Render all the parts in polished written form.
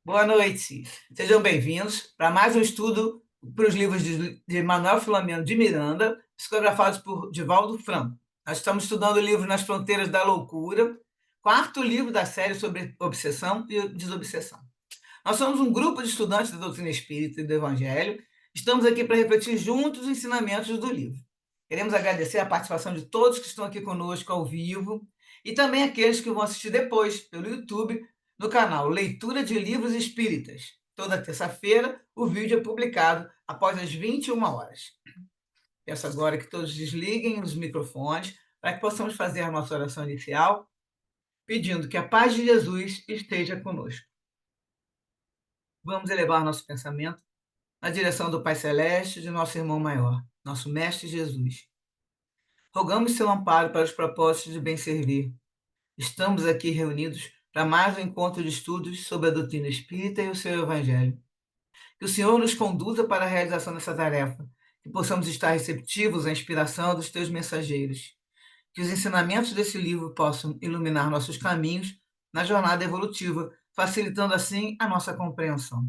Boa noite. Sejam bem-vindos para mais um estudo para os livros de Manuel Filomeno de Miranda, psicografados por Divaldo Franco. Nós estamos estudando o livro Nas Fronteiras da Loucura, quarto livro da série sobre obsessão e desobsessão. Nós somos um grupo de estudantes da doutrina espírita e do Evangelho. Estamos aqui para refletir juntos os ensinamentos do livro. Queremos agradecer a participação de todos que estão aqui conosco ao vivo e também aqueles que vão assistir depois pelo YouTube no canal Leitura de Livros Espíritas. Toda terça-feira, o vídeo é publicado após as 21 horas. Peço agora que todos desliguem os microfones para que possamos fazer a nossa oração inicial, pedindo que a paz de Jesus esteja conosco. Vamos elevar nosso pensamento na direção do Pai Celeste e de nosso irmão maior, nosso Mestre Jesus. Rogamos seu amparo para os propósitos de bem servir. Estamos aqui reunidos para mais um encontro de estudos sobre a doutrina espírita e o seu Evangelho. Que o Senhor nos conduza para a realização dessa tarefa, que possamos estar receptivos à inspiração dos teus mensageiros. Que os ensinamentos desse livro possam iluminar nossos caminhos na jornada evolutiva, facilitando assim a nossa compreensão.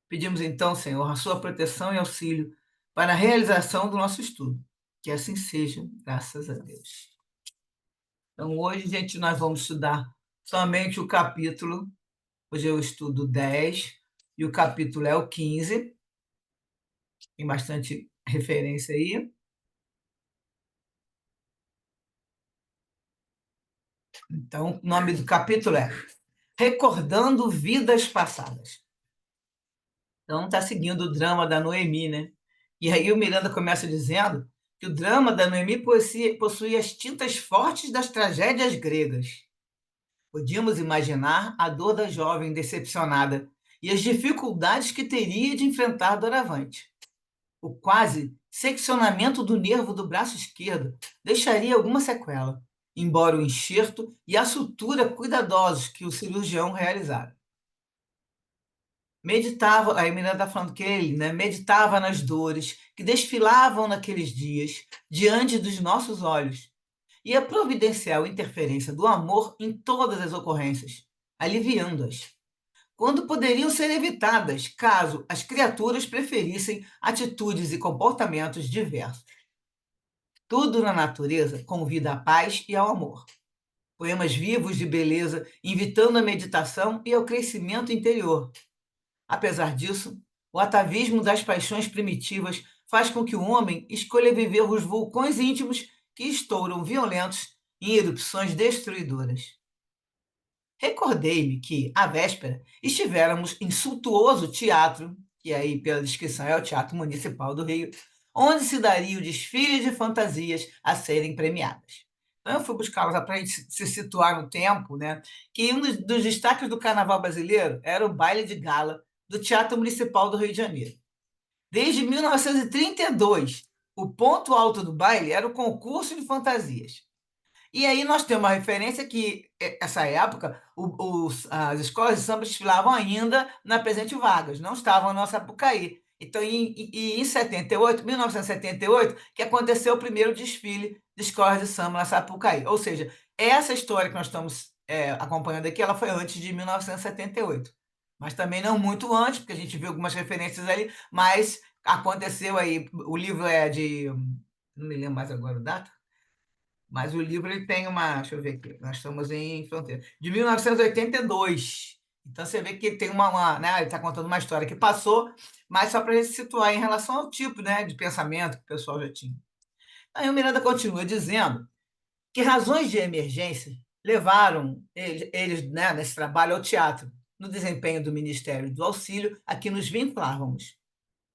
Pedimos então, Senhor, a sua proteção e auxílio para a realização do nosso estudo. Que assim seja, graças a Deus. Então, hoje, gente, nós vamos estudar somente o capítulo. Hoje eu estudo 10 e o capítulo é o 15. Tem bastante referência aí. Então, o nome do capítulo é Recordando Vidas Passadas. Então, está seguindo o drama da Noemi, né? E aí o Miranda começa dizendo que o drama da Noemi possui as tintas fortes das tragédias gregas. Podíamos imaginar a dor da jovem decepcionada e as dificuldades que teria de enfrentar doravante. O quase seccionamento do nervo do braço esquerdo deixaria alguma sequela, embora o enxerto e a sutura cuidadosos que o cirurgião realizara. Meditava, aí Miranda está falando que ele, né, meditava nas dores que desfilavam naqueles dias diante dos nossos olhos e a providencial interferência do amor em todas as ocorrências, aliviando-as, quando poderiam ser evitadas caso as criaturas preferissem atitudes e comportamentos diversos. Tudo na natureza convida à paz e ao amor. Poemas vivos de beleza, invitando à meditação e ao crescimento interior. Apesar disso, o atavismo das paixões primitivas faz com que o homem escolha viver os vulcões íntimos que estouram violentos em erupções destruidoras. Recordei-me que, à véspera, estivéramos em suntuoso teatro, que aí, pela descrição, é o Teatro Municipal do Rio, onde se daria o desfile de fantasias a serem premiadas. Então, eu fui buscá-las para a gente se situar no tempo, né? Que um dos destaques do carnaval brasileiro era o baile de gala do Teatro Municipal do Rio de Janeiro. Desde 1932, o ponto alto do baile era o concurso de fantasias. E aí nós temos uma referência que, essa época, as escolas de samba desfilavam ainda na Presidente Vargas, não estavam na Sapucaí. Então, em 78, 1978, que aconteceu o primeiro desfile de escolas de samba na Sapucaí. Ou seja, essa história que nós estamos acompanhando aqui, ela foi antes de 1978. Mas também não muito antes, porque a gente viu algumas referências ali, mas aconteceu aí, o livro é de, não me lembro mais agora a data, mas o livro ele tem uma, deixa eu ver aqui, nós estamos em Fronteira, de 1982. Então você vê que ele tem né, ele está contando uma história que passou, mas só para a gente situar em relação ao tipo, né, de pensamento que o pessoal já tinha. Aí o Miranda continua dizendo que razões de emergência levaram eles, né, nesse trabalho ao teatro, no desempenho do Ministério do Auxílio, a que nos vinculávamos.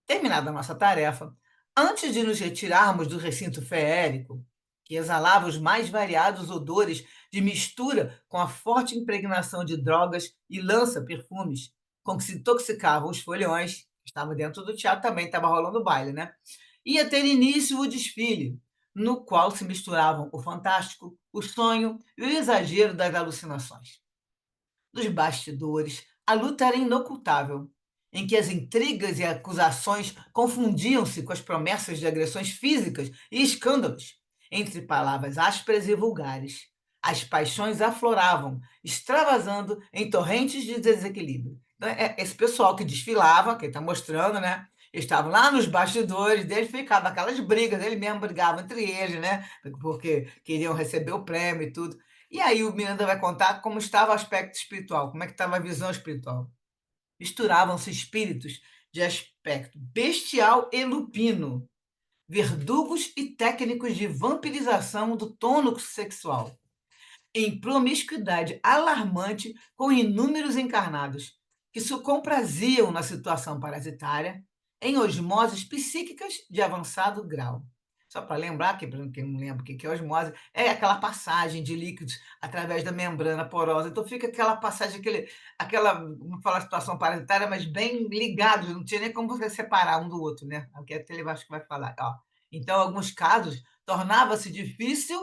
Terminada a nossa tarefa, antes de nos retirarmos do recinto feérico, que exalava os mais variados odores de mistura com a forte impregnação de drogas e lança-perfumes, com que se intoxicavam os foliões, que estavam dentro do teatro também, estava rolando o baile, né? Ia ter início o desfile, no qual se misturavam o fantástico, o sonho e o exagero das alucinações. Dos bastidores, a luta era inocultável, em que as intrigas e acusações confundiam-se com as promessas de agressões físicas e escândalos, entre palavras ásperas e vulgares. As paixões afloravam, extravasando em torrentes de desequilíbrio. Então, esse pessoal que desfilava, que ele está mostrando, né? Eles estavam lá nos bastidores deles, ficava aquelas brigas, eles mesmo brigavam entre eles, né? Porque queriam receber o prêmio e tudo. E aí o Miranda vai contar como estava o aspecto espiritual, como é que estava a visão espiritual. Misturavam-se espíritos de aspecto bestial e lupino, verdugos e técnicos de vampirização do tônus sexual, em promiscuidade alarmante com inúmeros encarnados, que se compraziam na situação parasitária, em osmoses psíquicas de avançado grau. Só para lembrar, que para quem não lembra o que é osmose, é aquela passagem de líquidos através da membrana porosa. Então fica aquela passagem, vamos falar situação parasitária, mas bem ligados, não tinha nem como você separar um do outro, né? É o que a Televasco vai falar. Ó. Então, em alguns casos, tornava-se difícil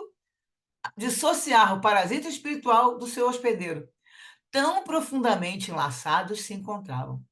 dissociar o parasita espiritual do seu hospedeiro. Tão profundamente enlaçados se encontravam.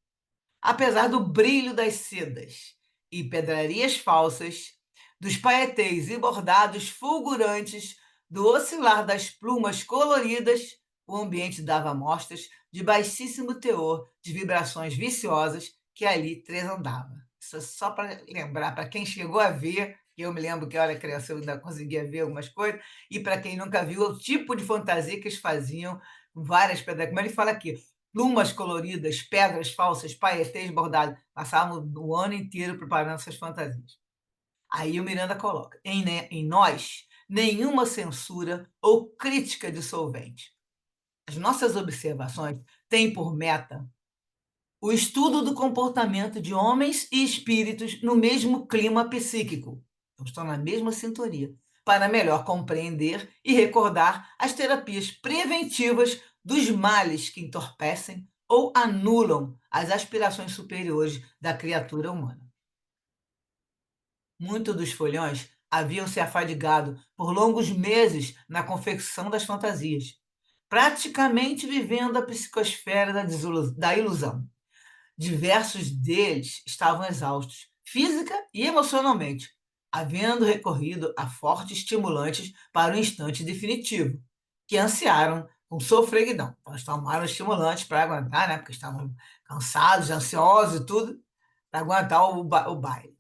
Apesar do brilho das sedas e pedrarias falsas, dos paetês e bordados fulgurantes, do oscilar das plumas coloridas, o ambiente dava mostras de baixíssimo teor de vibrações viciosas que ali transandava. Isso é só para lembrar, para quem chegou a ver, que eu me lembro que eu era criança, eu ainda conseguia ver algumas coisas, e para quem nunca viu, o tipo de fantasia que eles faziam, várias pedras, como ele fala aqui, plumas coloridas, pedras falsas, paetês bordados. Passavam o ano inteiro preparando essas fantasias. Aí o Miranda coloca: em nós, nenhuma censura ou crítica dissolvente. As nossas observações têm por meta o estudo do comportamento de homens e espíritos no mesmo clima psíquico. Então, estão na mesma sintonia, para melhor compreender e recordar as terapias preventivas dos males que entorpecem ou anulam as aspirações superiores da criatura humana. Muitos dos folhões haviam se afadigado por longos meses na confecção das fantasias, praticamente vivendo a psicosfera da ilusão. Diversos deles estavam exaustos, física e emocionalmente, havendo recorrido a fortes estimulantes para o instante definitivo, que ansiaram com sofreguidão. Então, eles tomaram estimulantes para aguentar, né? Porque estavam cansados, ansiosos e tudo, para aguentar o baile.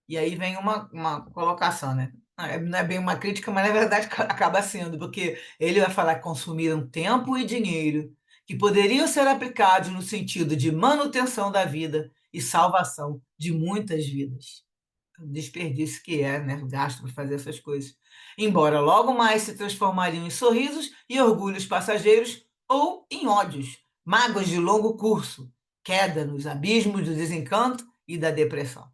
E aí vem uma colocação, né? Não é bem uma crítica, mas na verdade acaba sendo, porque ele vai falar que consumiram tempo e dinheiro que poderiam ser aplicados no sentido de manutenção da vida e salvação de muitas vidas. O desperdício que é, né? O gasto para fazer essas coisas. Embora logo mais se transformariam em sorrisos e orgulhos passageiros ou em ódios, mágoas de longo curso, queda nos abismos do desencanto e da depressão.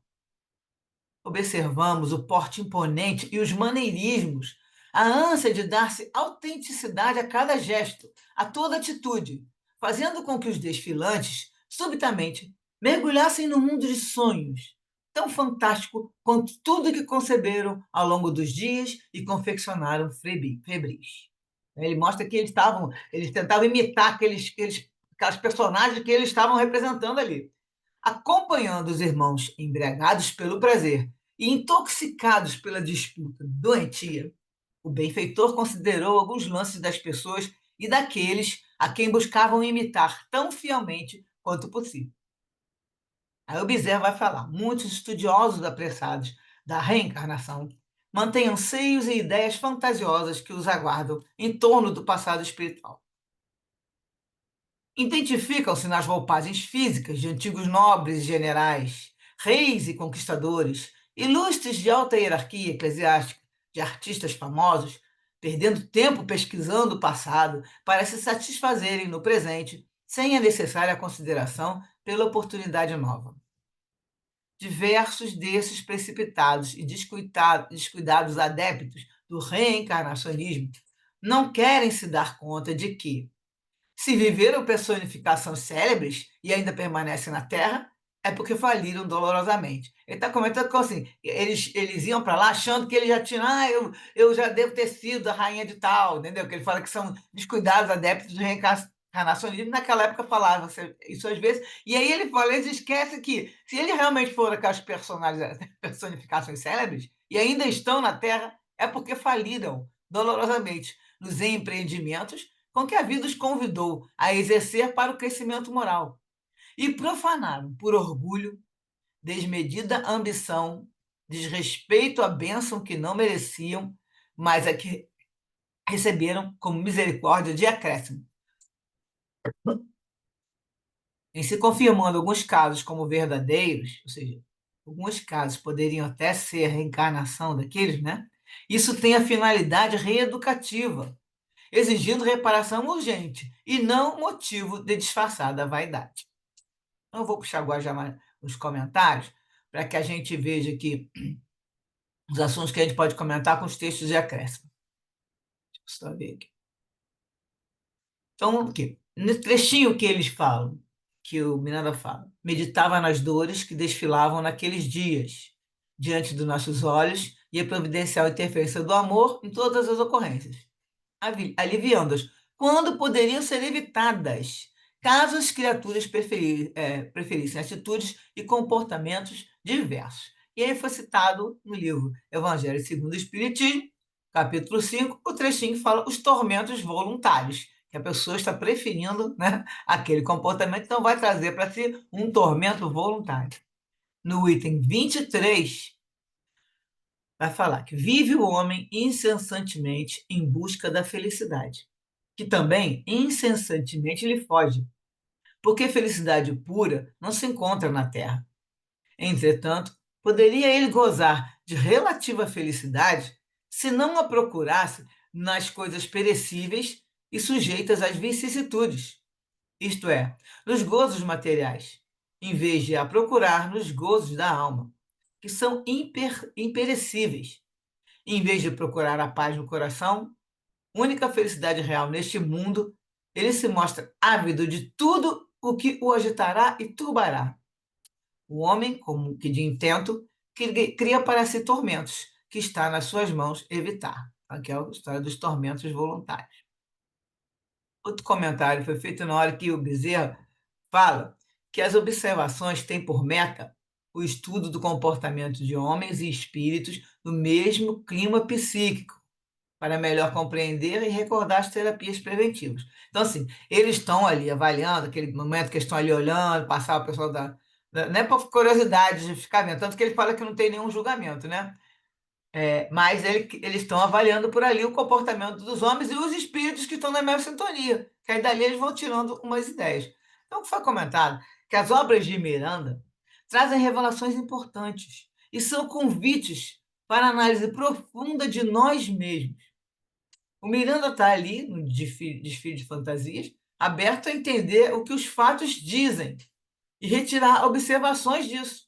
Observamos o porte imponente e os maneirismos, a ânsia de dar-se autenticidade a cada gesto, a toda atitude, fazendo com que os desfilantes, subitamente, mergulhassem no mundo de sonhos, tão fantástico quanto tudo que conceberam ao longo dos dias e confeccionaram febris. Ele mostra que eles tentavam imitar aquelas personagens que eles estavam representando ali. Acompanhando os irmãos embriagados pelo prazer e intoxicados pela disputa doentia, o benfeitor considerou alguns lances das pessoas e daqueles a quem buscavam imitar tão fielmente quanto possível. Aí o Bezerra vai falar: muitos estudiosos apressados da reencarnação mantêm anseios e ideias fantasiosas que os aguardam em torno do passado espiritual. Identificam-se nas roupagens físicas de antigos nobres e generais, reis e conquistadores, ilustres de alta hierarquia eclesiástica, de artistas famosos, perdendo tempo pesquisando o passado para se satisfazerem no presente, sem a necessária consideração pela oportunidade nova. Diversos desses precipitados e descuidados adeptos do reencarnacionismo não querem se dar conta de que, se viveram personificações célebres e ainda permanecem na Terra, é porque faliram dolorosamente. Ele está comentando que assim, eles iam para lá achando que ele já tinha, eu já devo ter sido a rainha de tal, entendeu? Que ele fala que são descuidados adeptos do reencarnacionismo. Naquela época falava isso às vezes, e aí ele fala, eles esquecem que se ele realmente for aquelas personificações célebres e ainda estão na Terra, é porque faliram dolorosamente nos empreendimentos com que a vida os convidou a exercer para o crescimento moral, e profanaram por orgulho, desmedida ambição, desrespeito à bênção que não mereciam, mas a que receberam como misericórdia de acréscimo. Em se confirmando alguns casos como verdadeiros, ou seja, alguns casos poderiam até ser a reencarnação daqueles, né? Isso tem a finalidade reeducativa, exigindo reparação urgente e não motivo de disfarçada vaidade. Então, eu vou puxar agora já os comentários para que a gente veja aqui os assuntos que a gente pode comentar com os textos de acréscimo. Deixa eu só ver aqui. Então, aqui, no trechinho que eles falam, que o Miranda fala, meditava nas dores que desfilavam naqueles dias, diante dos nossos olhos, e a providencial interferência do amor em todas as ocorrências, aliviando-as, quando poderiam ser evitadas, caso as criaturas preferissem atitudes e comportamentos diversos. E aí foi citado no livro Evangelho segundo o Espiritismo, capítulo 5, o trechinho que fala os tormentos voluntários, que a pessoa está preferindo, né, aquele comportamento, então vai trazer para si um tormento voluntário. No item 23, vai falar que vive o homem incessantemente em busca da felicidade, que também incessantemente lhe foge, porque felicidade pura não se encontra na terra. Entretanto, poderia ele gozar de relativa felicidade se não a procurasse nas coisas perecíveis e sujeitas às vicissitudes, isto é, nos gozos materiais, em vez de a procurar nos gozos da alma, que são imperecíveis. Em vez de procurar a paz no coração, única felicidade real neste mundo, ele se mostra ávido de tudo o que o agitará e turbará. O homem, como que de intento, cria para si tormentos, que está nas suas mãos evitar. Aqui é a história dos tormentos voluntários. Outro comentário foi feito na hora que o Bezerra fala que as observações têm por meta o estudo do comportamento de homens e espíritos no mesmo clima psíquico, para melhor compreender e recordar as terapias preventivas. Então, assim, eles estão ali avaliando, aquele momento que eles estão ali olhando, passar o pessoal não é por curiosidade de ficar vendo, tanto que ele fala que não tem nenhum julgamento, né? Mas eles estão avaliando por ali o comportamento dos homens e os espíritos que estão na mesma sintonia, que aí dali eles vão tirando umas ideias. Então, foi comentado que as obras de Miranda trazem revelações importantes e são convites para análise profunda de nós mesmos. O Miranda está ali, no desfile de fantasias, aberto a entender o que os fatos dizem e retirar observações disso.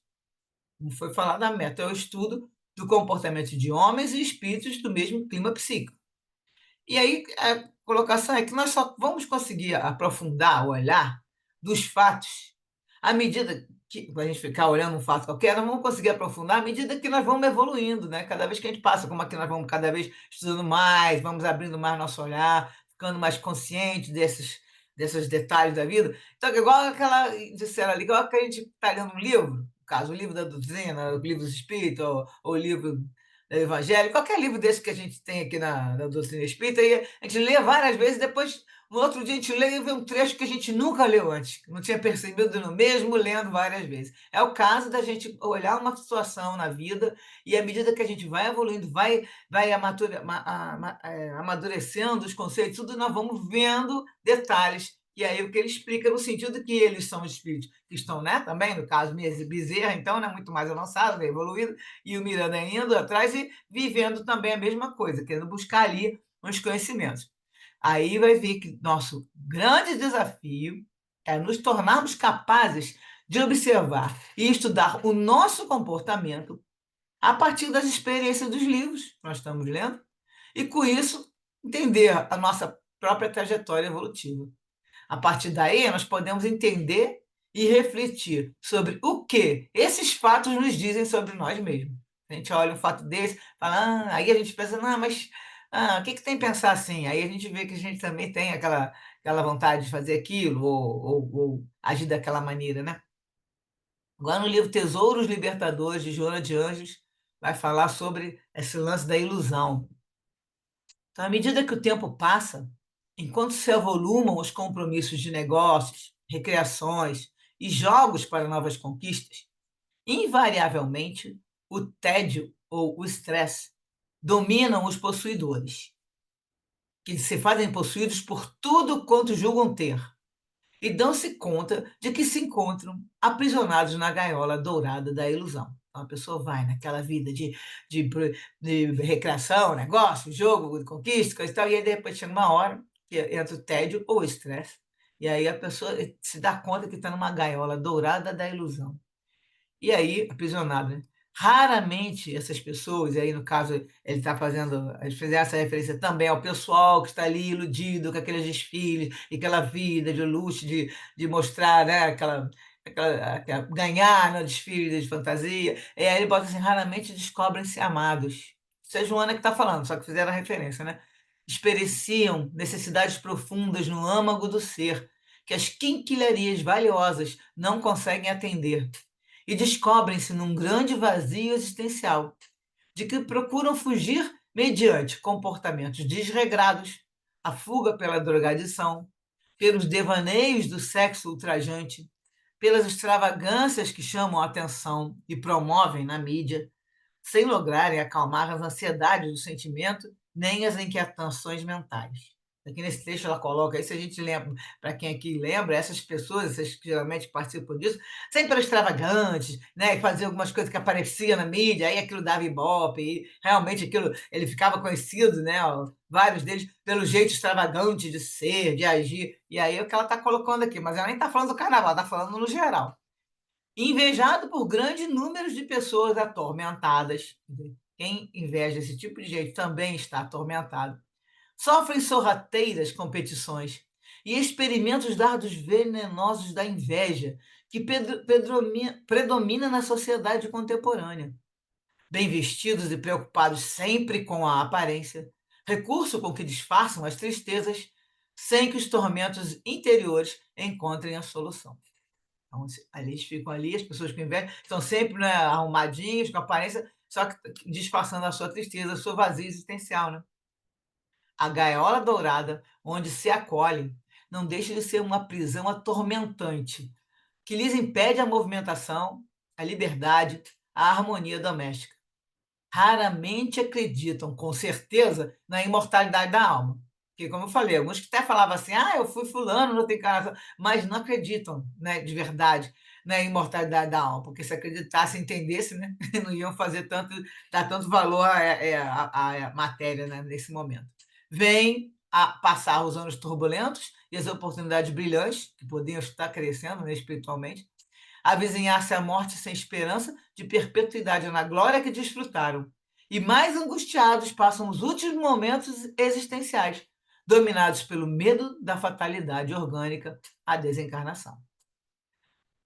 Como foi falado, a meta é o estudo do comportamento de homens e espíritos do mesmo clima psíquico. E aí a colocação é que nós só vamos conseguir aprofundar o olhar dos fatos à medida que, para a gente ficar olhando um fato qualquer, nós vamos conseguir aprofundar à medida que nós vamos evoluindo, né? Cada vez que a gente passa, como aqui nós vamos cada vez estudando mais, vamos abrindo mais nosso olhar, ficando mais consciente desses detalhes da vida. Então, igual aquela, disseram ali, igual que a gente está lendo um livro, no caso, o livro da doutrina, o livro do Espírito, ou o livro do Evangelho, qualquer livro desse que a gente tem aqui na doutrina espírita, e a gente lê várias vezes, depois, no outro dia, a gente lê e vê um trecho que a gente nunca leu antes, não tinha percebido no mesmo lendo várias vezes. É o caso da gente olhar uma situação na vida e, à medida que a gente vai evoluindo, vai amadurecendo os conceitos, tudo, nós vamos vendo detalhes. E aí o que ele explica no sentido que eles são espíritos que estão, né, também, no caso, Bezerra, então, né, muito mais avançado, né, evoluído, e o Miranda indo atrás e vivendo também a mesma coisa, querendo buscar ali uns conhecimentos. Aí vai ver que nosso grande desafio é nos tornarmos capazes de observar e estudar o nosso comportamento a partir das experiências dos livros que nós estamos lendo, e com isso entender a nossa própria trajetória evolutiva. A partir daí, nós podemos entender e refletir sobre o que esses fatos nos dizem sobre nós mesmos. A gente olha um fato desse, fala, aí a gente pensa, não, mas o que tem que pensar assim? Aí a gente vê que a gente também tem aquela vontade de fazer aquilo, ou agir daquela maneira, né? Agora, no livro Tesouros Libertadores, de Joana de Anjos, vai falar sobre esse lance da ilusão. Então, à medida que o tempo passa, enquanto se avolumam os compromissos de negócios, recreações e jogos para novas conquistas, invariavelmente o tédio ou o estresse dominam os possuidores, que se fazem possuídos por tudo quanto julgam ter e dão-se conta de que se encontram aprisionados na gaiola dourada da ilusão. Então, a pessoa vai naquela vida de, de recreação, negócio, jogo, de conquista, coisa e tal, e aí de repente chega uma hora que entra o tédio ou o estresse, e aí a pessoa se dá conta que está numa gaiola dourada da ilusão. E aí, aprisionado, né? Raramente essas pessoas, e aí no caso ele está fazendo, eles fizeram essa referência também ao pessoal que está ali iludido com aqueles desfiles e aquela vida de luxo, de mostrar, né, ganhar no desfile de fantasia, e aí ele bota assim, raramente descobrem-se amados. Isso é Joana que está falando, só que fizeram a referência, né? Experienciam necessidades profundas no âmago do ser, que as quinquilharias valiosas não conseguem atender e descobrem-se num grande vazio existencial, de que procuram fugir mediante comportamentos desregrados, a fuga pela drogadição, pelos devaneios do sexo ultrajante, pelas extravagâncias que chamam a atenção e promovem na mídia, sem lograrem acalmar as ansiedades do sentimento nem as inquietações mentais. Aqui nesse texto ela coloca, aí se a gente lembra, para quem aqui lembra, essas pessoas, essas que geralmente participam disso, sempre eram extravagantes, né? Faziam algumas coisas que apareciam na mídia, aí aquilo dava ibope, e realmente aquilo, ele ficava conhecido, né? Ó, vários deles, pelo jeito extravagante de ser, de agir, e aí é o que ela está colocando aqui, mas ela nem está falando do carnaval, está falando no geral. Invejado por grandes números de pessoas atormentadas. Quem inveja esse tipo de gente também está atormentado. Sofrem sorrateiras competições e experimentam os dardos venenosos da inveja que predomina na sociedade contemporânea. Bem vestidos e preocupados sempre com a aparência, recurso com que disfarçam as tristezas, sem que os tormentos interiores encontrem a solução. Então, ali eles ficam ali, as pessoas com inveja estão sempre, né, arrumadinhos, com aparência, só que disfarçando a sua tristeza, o seu vazio existencial, né? A gaiola dourada, onde se acolhem, não deixa de ser uma prisão atormentante, que lhes impede a movimentação, a liberdade, a harmonia doméstica. Raramente acreditam, com certeza, na imortalidade da alma. Porque, como eu falei, alguns que até falavam assim, ah, eu fui fulano, não tem encarnação, mas não acreditam, né, de verdade na imortalidade da alma, porque se acreditasse, entendesse, né, não iam fazer tanto, dar tanto valor à matéria, né, nesse momento. Vem a passar os anos turbulentos e as oportunidades brilhantes, que podiam estar crescendo, né, espiritualmente, avizinhar-se a morte sem esperança de perpetuidade na glória que desfrutaram. E mais angustiados passam os últimos momentos existenciais, dominados pelo medo da fatalidade orgânica, a desencarnação.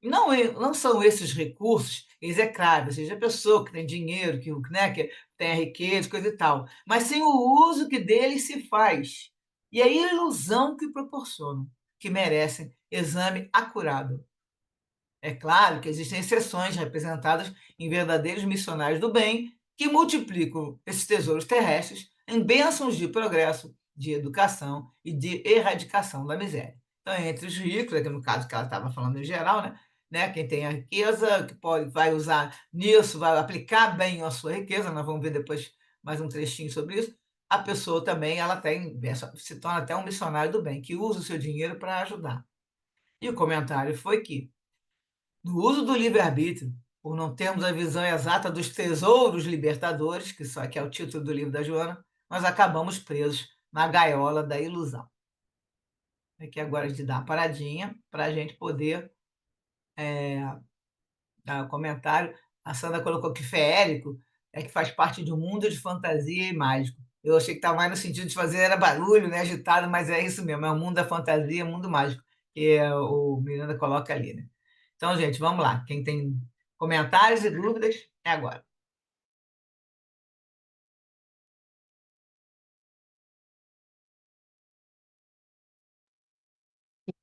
Não são esses recursos execráveis, seja a pessoa que tem dinheiro, né, que tem a riqueza, coisa e tal, mas sim o uso que deles se faz e a ilusão que proporcionam, que merecem exame acurado. É claro que existem exceções representadas em verdadeiros missionários do bem que multiplicam esses tesouros terrestres em bênçãos de progresso, de educação e de erradicação da miséria. Então, entre os ricos, aqui no caso que ela estava falando em geral, né, quem tem a riqueza, que vai usar nisso, vai aplicar bem a sua riqueza, nós vamos ver depois mais um trechinho sobre isso, a pessoa também ela se torna até um missionário do bem, que usa o seu dinheiro para ajudar. E o comentário foi que no uso do livre-arbítrio, por não termos a visão exata dos tesouros libertadores, que só que é o título do livro da Joana, nós acabamos presos na gaiola da ilusão. Aqui agora a gente dá uma paradinha para a gente poder dar um comentário. A Sandra colocou que feérico é que faz parte de um mundo de fantasia e mágico. Eu achei que estava mais no sentido de fazer era barulho, né, agitado, mas é isso mesmo, é o mundo da fantasia, mundo mágico, que o Miranda coloca ali, né? Então, gente, vamos lá. Quem tem comentários e dúvidas, é agora.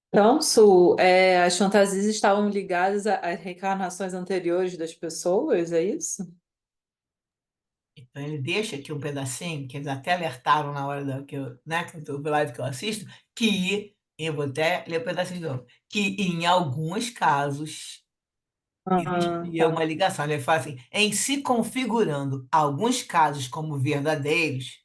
Então, Su, as fantasias estavam ligadas às reencarnações anteriores das pessoas, é isso? Então, ele deixa aqui um pedacinho, que eles até alertaram na hora que eu, né, que eu live que eu assisto, que eu vou até ler um pedacinho de novo, que em alguns casos Ah, existia tá. uma ligação. Ele fala assim, em se configurando alguns casos como verdadeiros,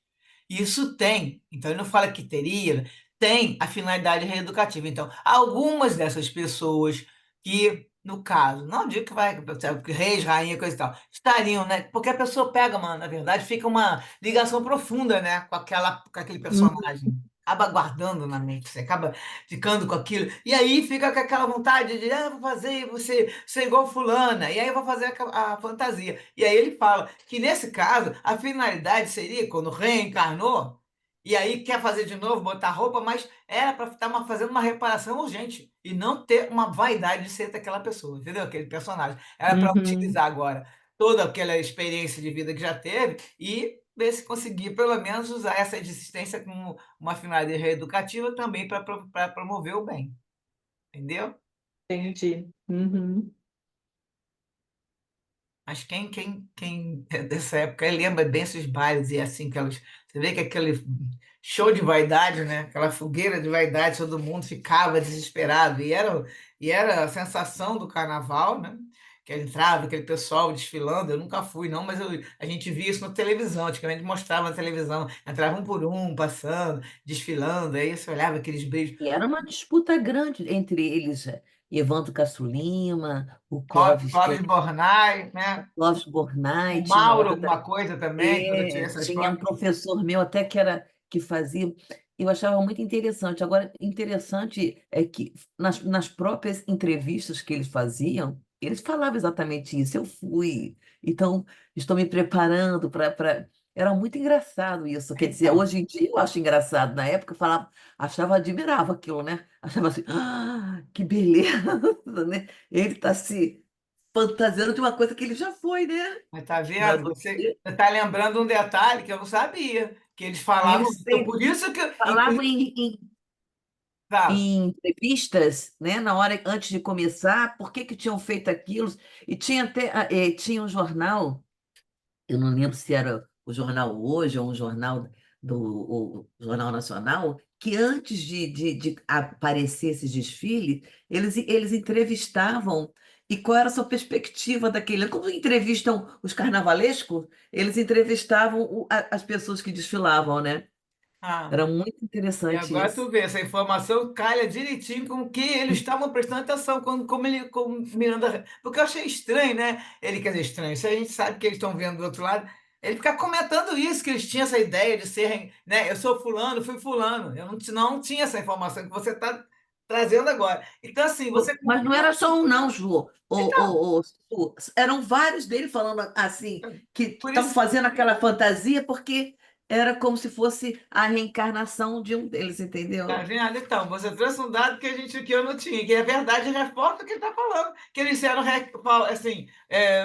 isso tem, então ele não fala que teria, tem a finalidade reeducativa. Então, algumas dessas pessoas que, no caso, não digo que vai, sabe, reis, rainha, coisa e tal, estariam, né? Porque a pessoa pega, mano, na verdade, fica uma ligação profunda, né, com aquele Uhum. personagem. Acaba guardando na mente, você acaba ficando com aquilo. E aí fica com aquela vontade de, vou fazer você ser igual fulana, e aí eu vou fazer a fantasia. E aí ele fala que nesse caso, a finalidade seria, quando reencarnou, e aí quer fazer de novo, botar roupa, mas era para estar fazendo uma reparação urgente e não ter uma vaidade de ser daquela pessoa, entendeu? Aquele personagem. Era para Uhum. utilizar agora toda aquela experiência de vida que já teve e ver se conseguir, pelo menos, usar essa existência como uma finalidade reeducativa também para promover o bem, entendeu? Entendi. Uhum. Mas quem é dessa época aí lembra bem esses bailes e assim, aquelas, você vê que aquele show de vaidade, né? Aquela fogueira de vaidade, todo mundo ficava desesperado. E era a sensação do carnaval, né? Que entrava aquele pessoal desfilando. Eu nunca fui, não, mas a gente via isso na televisão. Antigamente mostrava na televisão. Entrava um por um, passando, desfilando. Aí você olhava aqueles beijos. E era uma disputa grande entre eles, Evandro Castro Lima, o Clóvis, Clóvis Bornai, né? Clóvis Bornai, O tinha Mauro, outra. alguma coisa também, quando tinha essa Tinha um escola. professor meu até que fazia, eu achava muito interessante. Agora, interessante é que nas próprias entrevistas que eles faziam, eles falavam exatamente isso. Eu fui, então estou me preparando para. Era muito engraçado isso. Quer dizer, Então, hoje em dia eu acho engraçado. Na época eu falava, achava, admirava aquilo, né? Achava assim, que beleza, né? Ele está se fantasiando de uma coisa que ele já foi, né? mas tá Mas vendo? Você você está lembrando um detalhe que eu não sabia, que eles falavam. eles Então, por isso que, falavam inclusive, fala, em entrevistas, né, na hora antes de começar, por que que tinham feito aquilo, e tinha até tinha um jornal, eu não lembro se era o Jornal Hoje ou um jornal o Jornal Nacional, que antes de aparecer esse desfile, eles entrevistavam. E qual era a sua perspectiva daquele? Como entrevistam os carnavalescos, eles entrevistavam as pessoas que desfilavam, né? ah, Era muito e interessante agora tu isso. vê, essa informação calha direitinho com o que eles estavam prestando atenção, como Miranda. Porque eu achei estranho, né? Ele quer dizer estranho, isso a gente sabe que eles estão vendo do outro lado. Ele fica comentando isso, que eles tinham essa ideia de serem, né? Eu sou fulano, fui fulano. Eu não tinha essa informação que você está trazendo agora. Então, assim, você. Mas não era só um, não, Ju. Então, Su. Eram vários dele falando assim, que por estavam isso. fazendo aquela fantasia porque era como se fosse a reencarnação de um deles, Tá entendeu? vendo? Então, você trouxe um dado que eu não tinha, que é verdade, reforça o que ele está falando. Que eles eram, assim,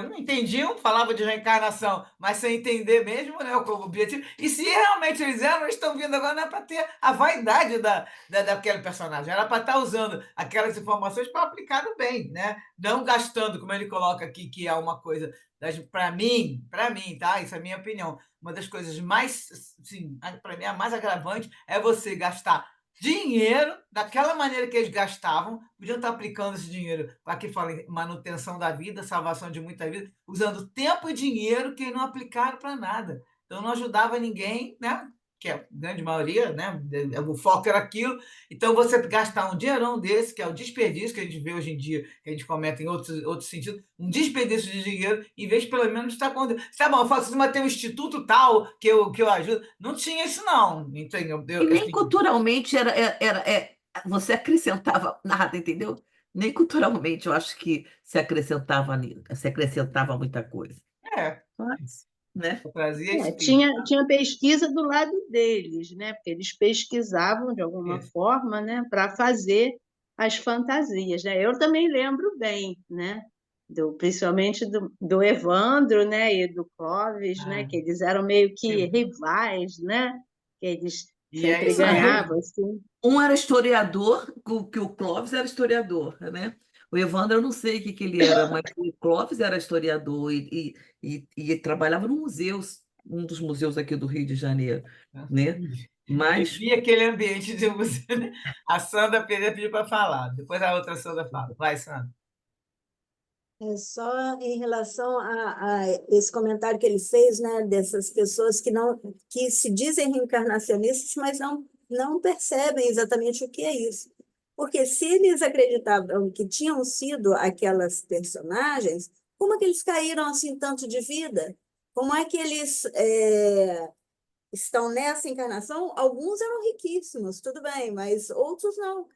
não entendiam, falava de reencarnação, mas sem entender mesmo, né, o objetivo. E se realmente eles eram, eles estão vindo agora, não é para ter a vaidade daquele personagem, era para estar usando aquelas informações para aplicar no bem, né? Não gastando, como ele coloca aqui, que é uma coisa, para mim, tá? Isso é a minha opinião. Uma das coisas mais, assim, para mim, a mais agravante é você gastar dinheiro daquela maneira que eles gastavam, podiam estar aplicando esse dinheiro para que fala em manutenção da vida, salvação de muita vida, usando tempo e dinheiro que não aplicaram para nada. Então não ajudava ninguém, né? Que é a grande maioria, né? O foco era aquilo. Então você gastar um dinheirão desse, que é o desperdício que a gente vê hoje em dia, que a gente comete em outros sentidos, um desperdício de dinheiro, em vez de pelo menos estar com. Tá bom, eu faço assim, mas tem um instituto tal que eu ajudo. Não tinha isso, não. Entendeu? E nem Assim, culturalmente você acrescentava nada, entendeu? Nem culturalmente eu acho que se acrescentava muita coisa. é, Mas, né? eu trazia É, espírito. tinha pesquisa do lado deles, né? Porque eles pesquisavam de alguma Isso. forma, né? Para fazer as fantasias, né? Eu também lembro bem, né? Principalmente do Evandro, né? E do Clóvis, né? Ah, Que eles eram meio que eu- rivais, né? Que eles e é sempre isso ganhavam, mesmo. assim. Um era historiador, que o Clóvis era historiador, né? O Evandro, eu não sei o que ele era, mas o Clóvis era historiador e trabalhava no museu, um dos museus aqui do Rio de Janeiro, né? Mas Vivi aquele ambiente de museu. Né? A Sandra Pereira pediu para falar, depois a outra Sandra fala. Vai, Sandra. É só em relação a esse comentário que ele fez, né, dessas pessoas que não que se dizem reencarnacionistas, mas não percebem exatamente o que é isso. Porque se eles acreditavam que tinham sido aquelas personagens, como é que eles caíram assim tanto de vida? Como é que eles estão nessa encarnação? Alguns eram riquíssimos, tudo bem, mas outros não.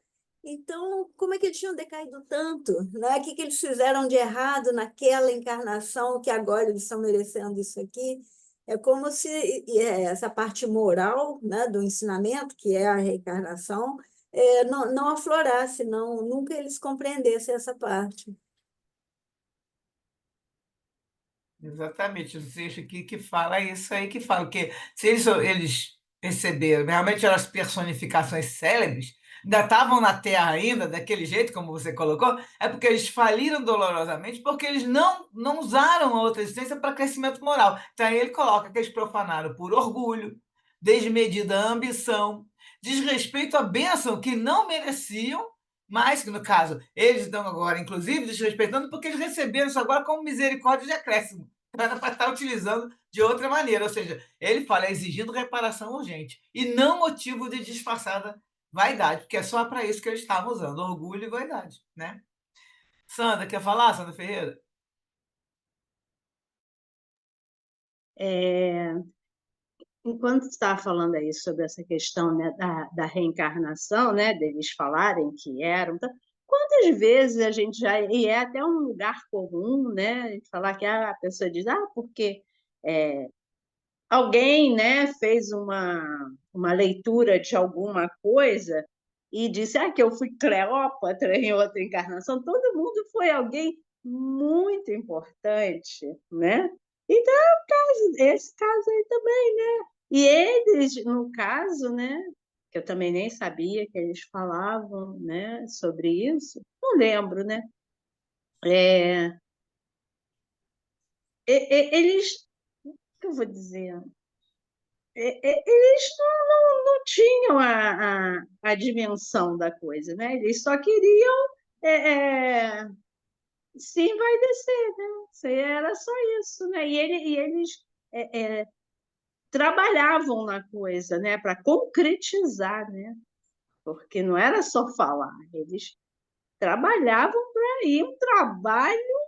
Então, como é que eles tinham decaído tanto? Né? O que que eles fizeram de errado naquela encarnação que agora eles estão merecendo isso aqui? É como se essa parte moral, né, do ensinamento, que é a reencarnação, não aflorasse, nunca eles compreendessem essa parte. Exatamente, o trecho aqui que fala isso aí, que fala que se eles receberam realmente eram as personificações célebres, ainda estavam na Terra ainda, daquele jeito como você colocou, é porque eles faliram dolorosamente, porque eles não usaram a outra existência para crescimento moral. Então aí ele coloca que eles profanaram por orgulho, desmedida ambição, desrespeito à bênção que não mereciam, mas que, no caso, eles estão agora, inclusive, desrespeitando porque eles receberam isso agora como misericórdia de acréscimo, para estar utilizando de outra maneira. Ou seja, ele fala exigindo reparação urgente e não motivo de disfarçada vaidade, porque é só para isso que eles estavam usando, orgulho e vaidade. Né? Sandra, quer falar, Sandra Ferreira? Enquanto estava falando aí sobre essa questão, né, da reencarnação, né, deles falarem que eram, então, quantas vezes a gente já, e é até um lugar comum, né, falar que a pessoa diz, porque alguém, né, fez uma leitura de alguma coisa e disse, que eu fui Cleópatra em outra encarnação. Todo mundo foi alguém muito importante, né? Então, esse caso aí também, né? E eles, no caso, né, que eu também nem sabia que eles falavam, né, sobre isso, não lembro, né? Eles, o que eu vou dizer? Eles não tinham a dimensão da coisa, né? Eles só queriam é, é, se envaidecer, né? Era só isso, né? E eles é, é, trabalhavam na coisa, né? Para concretizar, né? Porque não era só falar, eles trabalhavam para ir um trabalho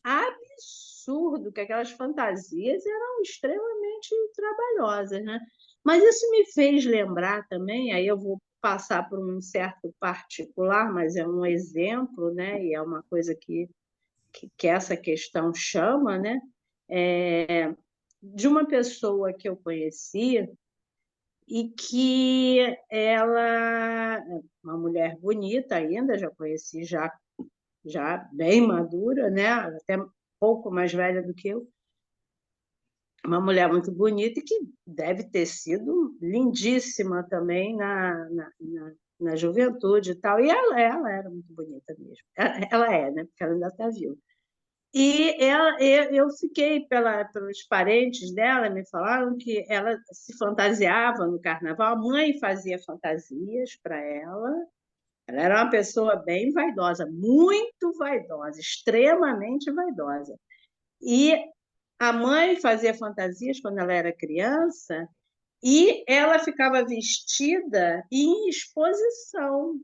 absurdo, que aquelas fantasias eram extremamente trabalhosas, né? Mas isso me fez lembrar também, aí eu vou passar por um certo particular, mas é um exemplo, né? E é uma coisa que essa questão chama, né? De uma pessoa que eu conheci e que ela, uma mulher bonita ainda, já conheci já bem madura, né? Até um pouco mais velha do que eu, uma mulher muito bonita e que deve ter sido lindíssima também na juventude e tal. E ela era muito bonita mesmo. Ela é, né? Porque ela ainda está viva. E eu fiquei pelos parentes dela, me falaram que ela se fantasiava no carnaval, a mãe fazia fantasias para ela. Ela era uma pessoa bem vaidosa, muito vaidosa, extremamente vaidosa. E a mãe fazia fantasias quando ela era criança e ela ficava vestida em exposição.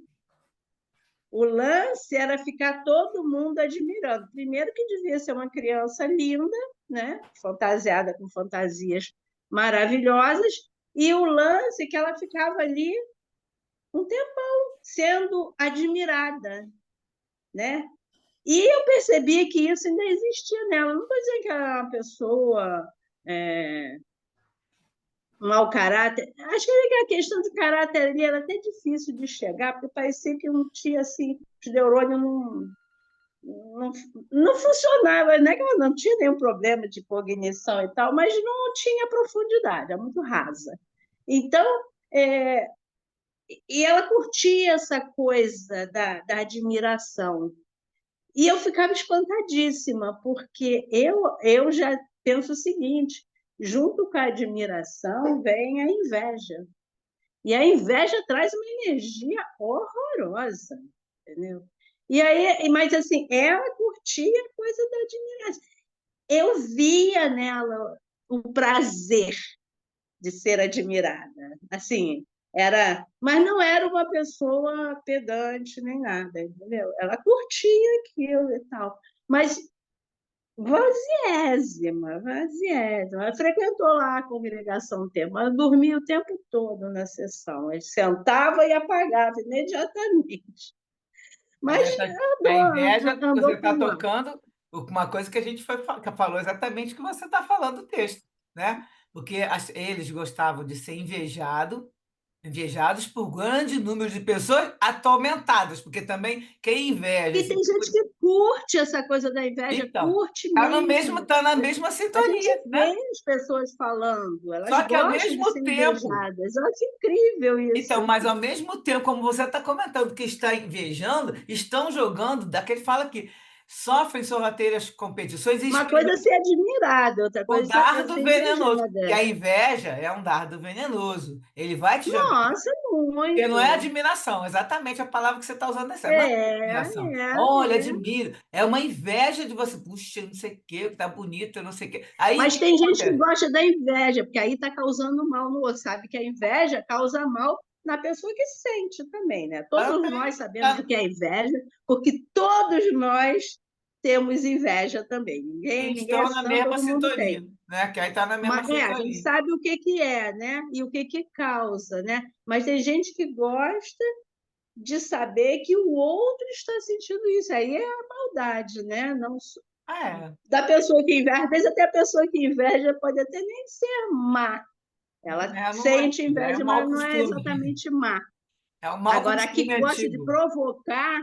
O lance era ficar todo mundo admirando. Primeiro que devia ser uma criança linda, né? Fantasiada com fantasias maravilhosas, e o lance é que ela ficava ali um tempão sendo admirada, né? E eu percebi que isso ainda existia nela. Não estou dizendo que ela era uma pessoa mau caráter. Acho que a questão de caráter ali era até difícil de chegar, porque parecia que não tinha assim, os neurônios não, não funcionava, não é que ela não tinha nenhum problema de cognição e tal, mas não tinha profundidade, é muito rasa. Então, e ela curtia essa coisa da admiração. E eu ficava espantadíssima, porque eu já penso o seguinte: junto com a admiração vem a inveja. E a inveja traz uma energia horrorosa, entendeu? E aí, mas assim, ela curtia a coisa da admiração. Eu via nela o prazer de ser admirada. Assim, mas não era uma pessoa pedante nem nada, entendeu? Ela curtia aquilo e tal, mas vaziésima, vaziésima. Ela frequentou lá a congregação tema, ela dormia o tempo todo na sessão. Ele sentava e apagava imediatamente. Mas Mas a inveja, você andou está por lá. tocando uma coisa que a gente que falou exatamente o que você está falando do texto, né? Porque eles gostavam de ser invejados por grande número de pessoas atormentadas, porque também quem inveja, E tem gente que curte essa coisa da inveja, então, curte mesmo. tá na mesma A gente sintonia, vê né? as pessoas falando, elas Só que ao gostam de mesmo ser tempo, invejadas. Eu acho incrível então, isso. mas ao mesmo tempo, como você está comentando que está invejando, estão jogando, daquele fala que sofrem sorrateiras competições e Uma coisa é esperando ser admirada, outra o coisa é dardo ser venenoso, que invejada. a inveja é um dardo venenoso. Ele vai te jogar. Nossa, Porque não é muito. admiração, exatamente a palavra que você está usando nessa. Não é É, admiração. Olha, é. admiro. É uma inveja de você. Puxa, não sei o quê, que tá bonito, eu não sei o quê. Aí o Mas que que tem gente que acontece? gosta da inveja, porque aí está causando mal no outro. Sabe que a inveja causa mal na pessoa que sente também, né? Todos nós Também sabemos o tá- que é inveja, porque todos nós temos inveja também. Ninguém é estão na santo, mesma todo mundo sintonia, tem. né? Que aí está na mesma A gente sintonia. sabe o que é, né? E o que causa, né? Mas tem gente que gosta de saber que o outro está sentindo isso. Aí é a maldade, né? Não É, da pessoa que inveja. Às vezes até a pessoa que inveja pode até nem ser má. Ela não é, sente é um inveja, mau mas não é costume. exatamente má. É um mau Agora, a que costume gosta de antigo. provocar,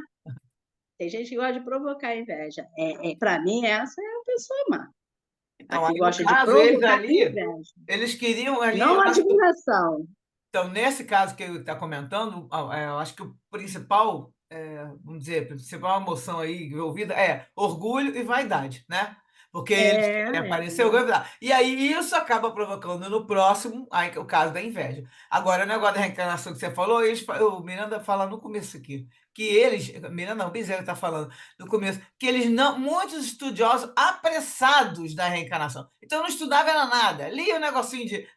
tem gente que gosta de provocar a inveja. Para mim, essa é a pessoa má. A Então, que aí no gosta de caso, eles provocar ali, inveja. eles queriam ali, Não eu acho que admiração. então, nesse caso que ele está comentando, eu acho que o principal, vamos dizer, a principal emoção aí envolvida é orgulho e vaidade, né? Porque eles É, querem é. aparecer, e aí isso acaba provocando no próximo, aí, o caso da inveja. Agora, o negócio da reencarnação que você falou, o Miranda fala no começo aqui, que eles, Miranda não, Bezerra está falando no começo, que eles não, muitos estudiosos apressados da reencarnação. Então, não estudava era nada, lia o negocinho de,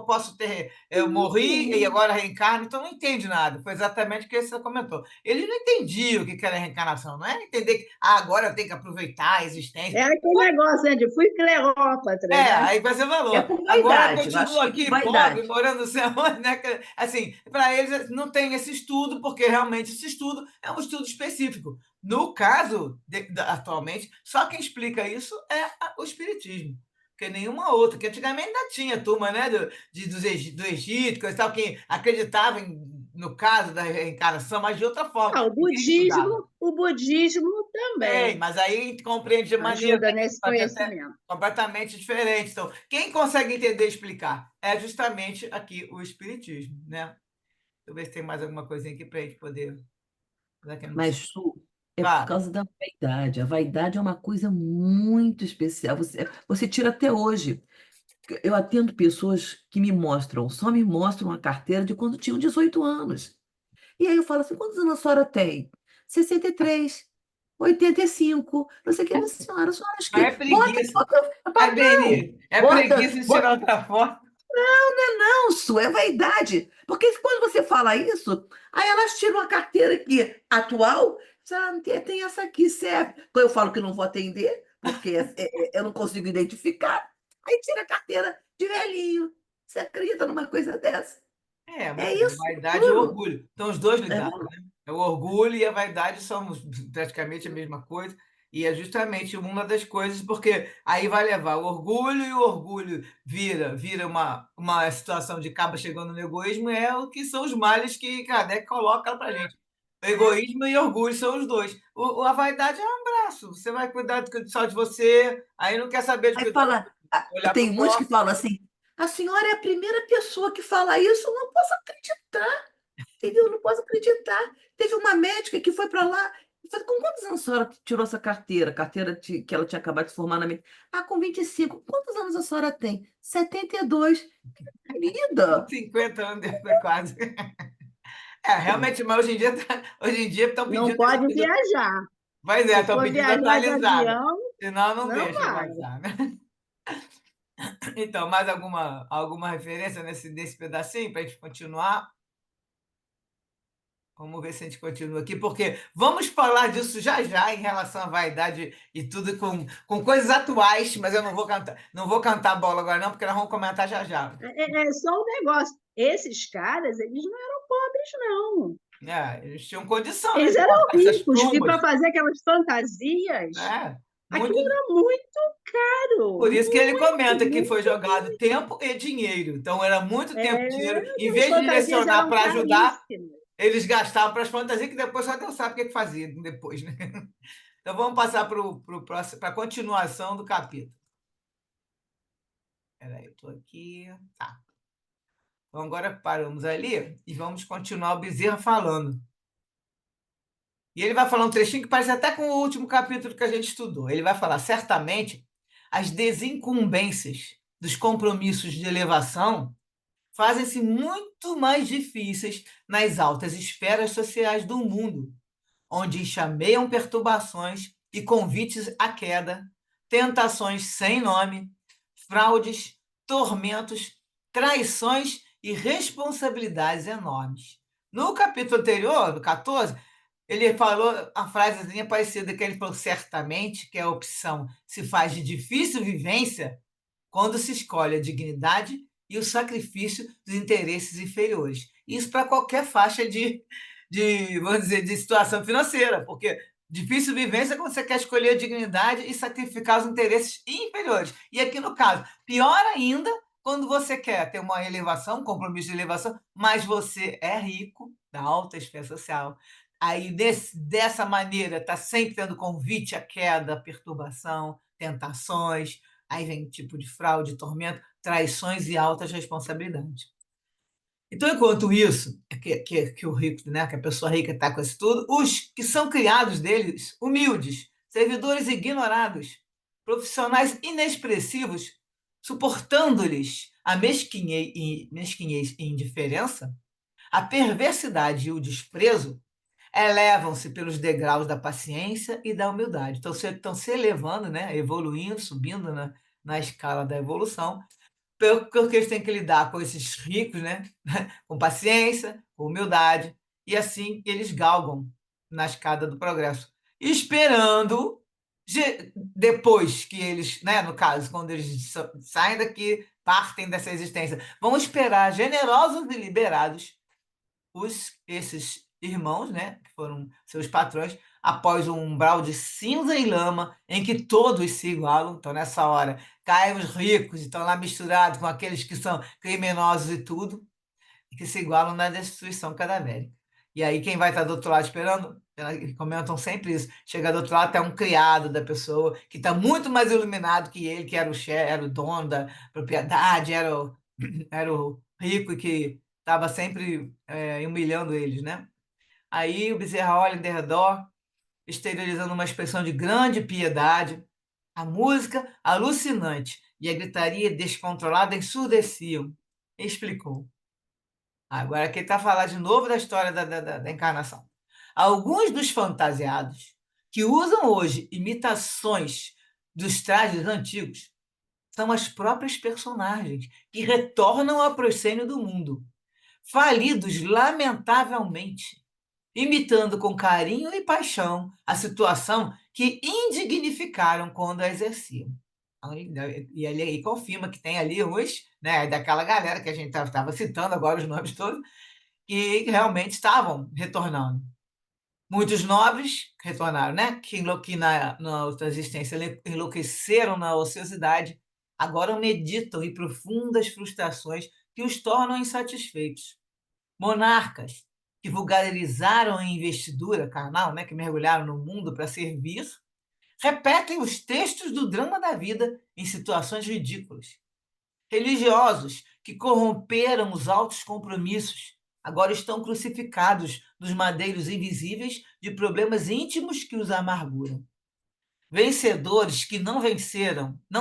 posso ter eu morri e agora reencarno, então não entende nada. Foi exatamente o que você comentou. Ele não entendia o que era reencarnação, não é entender que agora eu tenho que aproveitar a existência. É aquele negócio, né, de fui Cleópatra, né? Aí você É falou, por agora eu vaidade, eu continuo acho que é por aqui pobre, vaidade. morando não sei aonde, né? Assim, para eles não tem esse estudo, porque realmente esse estudo é um estudo específico. No caso, atualmente, só quem explica isso é o Espiritismo. Porque nenhuma outra, que antigamente ainda tinha turma, né, do Egito, coisa e tal, que acreditava no caso da reencarnação, mas de outra forma. Ah, Ninguém estudava. o budismo Tem, também mas aí compreende de maneira ajuda nesse até conhecimento. completamente diferente. Então, quem consegue entender e explicar é justamente aqui o Espiritismo, né? Deixa eu ver se tem mais alguma coisinha aqui para a gente poder dar aqui a notícia. Mas, Su, é por Claro. causa da vaidade. A vaidade é uma coisa muito especial. Você tira até hoje. Eu atendo pessoas que só me mostram a carteira de quando tinham 18 anos. E aí eu falo assim, quantos anos a senhora tem? 63, 85, não sei o que, mas senhora, acho Não que é bota preguiça. foto, eu falo, não, Beni, é preguiça bota, de bota, tirar outra foto. não, Su, é vaidade. Porque quando você fala isso, aí elas tiram a carteira aqui atual, tem essa aqui, serve. Quando eu falo que não vou atender, porque eu não consigo identificar, aí tira a carteira de velhinho. Você acredita numa coisa dessa? Mas É é isso, vaidade e juro. orgulho. Estão os dois É, ligados, né? O orgulho e a vaidade são praticamente a mesma coisa. E é justamente uma das coisas, porque aí vai levar o orgulho e o orgulho vira uma situação de acaba chegando no egoísmo, é o que são os males que Kardec coloca para a gente. O egoísmo e o orgulho são os dois. A vaidade é um braço. Você vai cuidar só de você, aí não quer saber de aí cuidar, fala, olhar para tem o muitos que próximo. falam assim, a senhora é a primeira pessoa que fala isso, eu não posso acreditar, entendeu? Eu não posso acreditar. Teve uma médica que foi para lá Falei, com quantos anos a senhora tirou essa carteira? Que ela tinha acabado de se formar na medicina. Ah, com 25. Quantos anos a senhora tem? 72. Querida. 50 anos depois, quase. Realmente, mas hoje em dia estão Não pedindo. pode viajar. Pois é, Se estão for pedindo viajar de atualizada. avião, Senão não não deixa vai. passar, né? Então, mais alguma referência nesse pedacinho para a gente continuar? Vamos ver se a gente continua aqui, porque vamos falar disso já já em relação à vaidade e tudo com coisas atuais, mas eu não vou cantar bola agora não, porque nós vamos comentar já já. É só um negócio. Esses caras, eles não eram pobres, não. Eles tinham condição, né, Eles de eram comprar essas ricos. E plumas, para fazer aquelas fantasias, né? aquilo Muito, era muito caro. por isso que ele comenta que foi Muito. jogado tempo e dinheiro. Então, era muito tempo e dinheiro. Em As vez de fantasias direcionar eram para ajudar, caríssimas. eles gastavam para as fantasias, que depois só Deus sabe o que fazia depois, né? Então, vamos passar para a continuação do capítulo. Espera aí, eu estou aqui. Tá. Então, agora paramos ali e vamos continuar o Bezerra falando. E ele vai falar um trechinho que parece até com o último capítulo que a gente estudou. Ele vai falar, certamente, as desincumbências dos compromissos de elevação fazem-se muito mais difíceis nas altas esferas sociais do mundo, onde chameiam perturbações e convites à queda, tentações sem nome, fraudes, tormentos, traições e responsabilidades enormes. No capítulo anterior, no 14, ele falou a frasezinha parecida, que ele falou certamente que a opção se faz de difícil vivência quando se escolhe a dignidade e o sacrifício dos interesses inferiores. Isso para qualquer faixa vamos dizer, de situação financeira, porque difícil vivência é quando você quer escolher a dignidade e sacrificar os interesses inferiores. E aqui no caso, pior ainda, quando você quer ter uma elevação, um compromisso de elevação, mas você é rico, da alta esfera social. Aí, dessa maneira, está sempre tendo convite à queda, perturbação, tentações, aí vem tipo de fraude, tormento, traições e altas responsabilidades. Então, enquanto isso, que o rico, né, que a pessoa rica está com isso tudo, os que são criados deles, humildes, servidores ignorados, profissionais inexpressivos, suportando-lhes a mesquinhez e indiferença, a perversidade e o desprezo, elevam-se pelos degraus da paciência e da humildade. Então, estão se elevando, né, evoluindo, subindo na escala da evolução, porque eles têm que lidar com esses ricos, né? Com paciência, com humildade, e assim eles galgam na escada do progresso, esperando, depois que eles, né, no caso, quando eles saem daqui, partem dessa existência, vão esperar generosos e liberados esses irmãos, né, que foram seus patrões, após um umbral de cinza e lama, em que todos se igualam. Então, nessa hora, caem os ricos, e estão lá misturados com aqueles que são criminosos e tudo, e que se igualam na destruição cadavérica. E aí, quem vai estar do outro lado esperando, comentam sempre isso, chega do outro lado até um criado da pessoa, que está muito mais iluminado que ele, que era o chefe, era o dono da propriedade, era o rico e que estava sempre humilhando eles, né? Aí o Bezerra olha em derredor, exteriorizando uma expressão de grande piedade. A música alucinante e a gritaria descontrolada ensurdeciam. Explicou. Agora aqui está a falar de novo da história da encarnação. Alguns dos fantasiados que usam hoje imitações dos trajes antigos são as próprias personagens que retornam ao proscênio do mundo, falidos lamentavelmente, imitando com carinho e paixão a situação que indignificaram quando a exerciam. E ele aí confirma que tem ali uns, né, daquela galera que a gente estava citando agora os nomes todos, que realmente estavam retornando. Muitos nobres retornaram, né? Que na outra existência enlouqueceram na ociosidade, agora meditam em profundas frustrações que os tornam insatisfeitos. Monarcas que vulgarizaram a investidura carnal, né? Que mergulharam no mundo para servir, repetem os textos do drama da vida em situações ridículas. Religiosos que corromperam os altos compromissos, agora estão crucificados nos madeiros invisíveis de problemas íntimos que os amarguram. Vencedores que não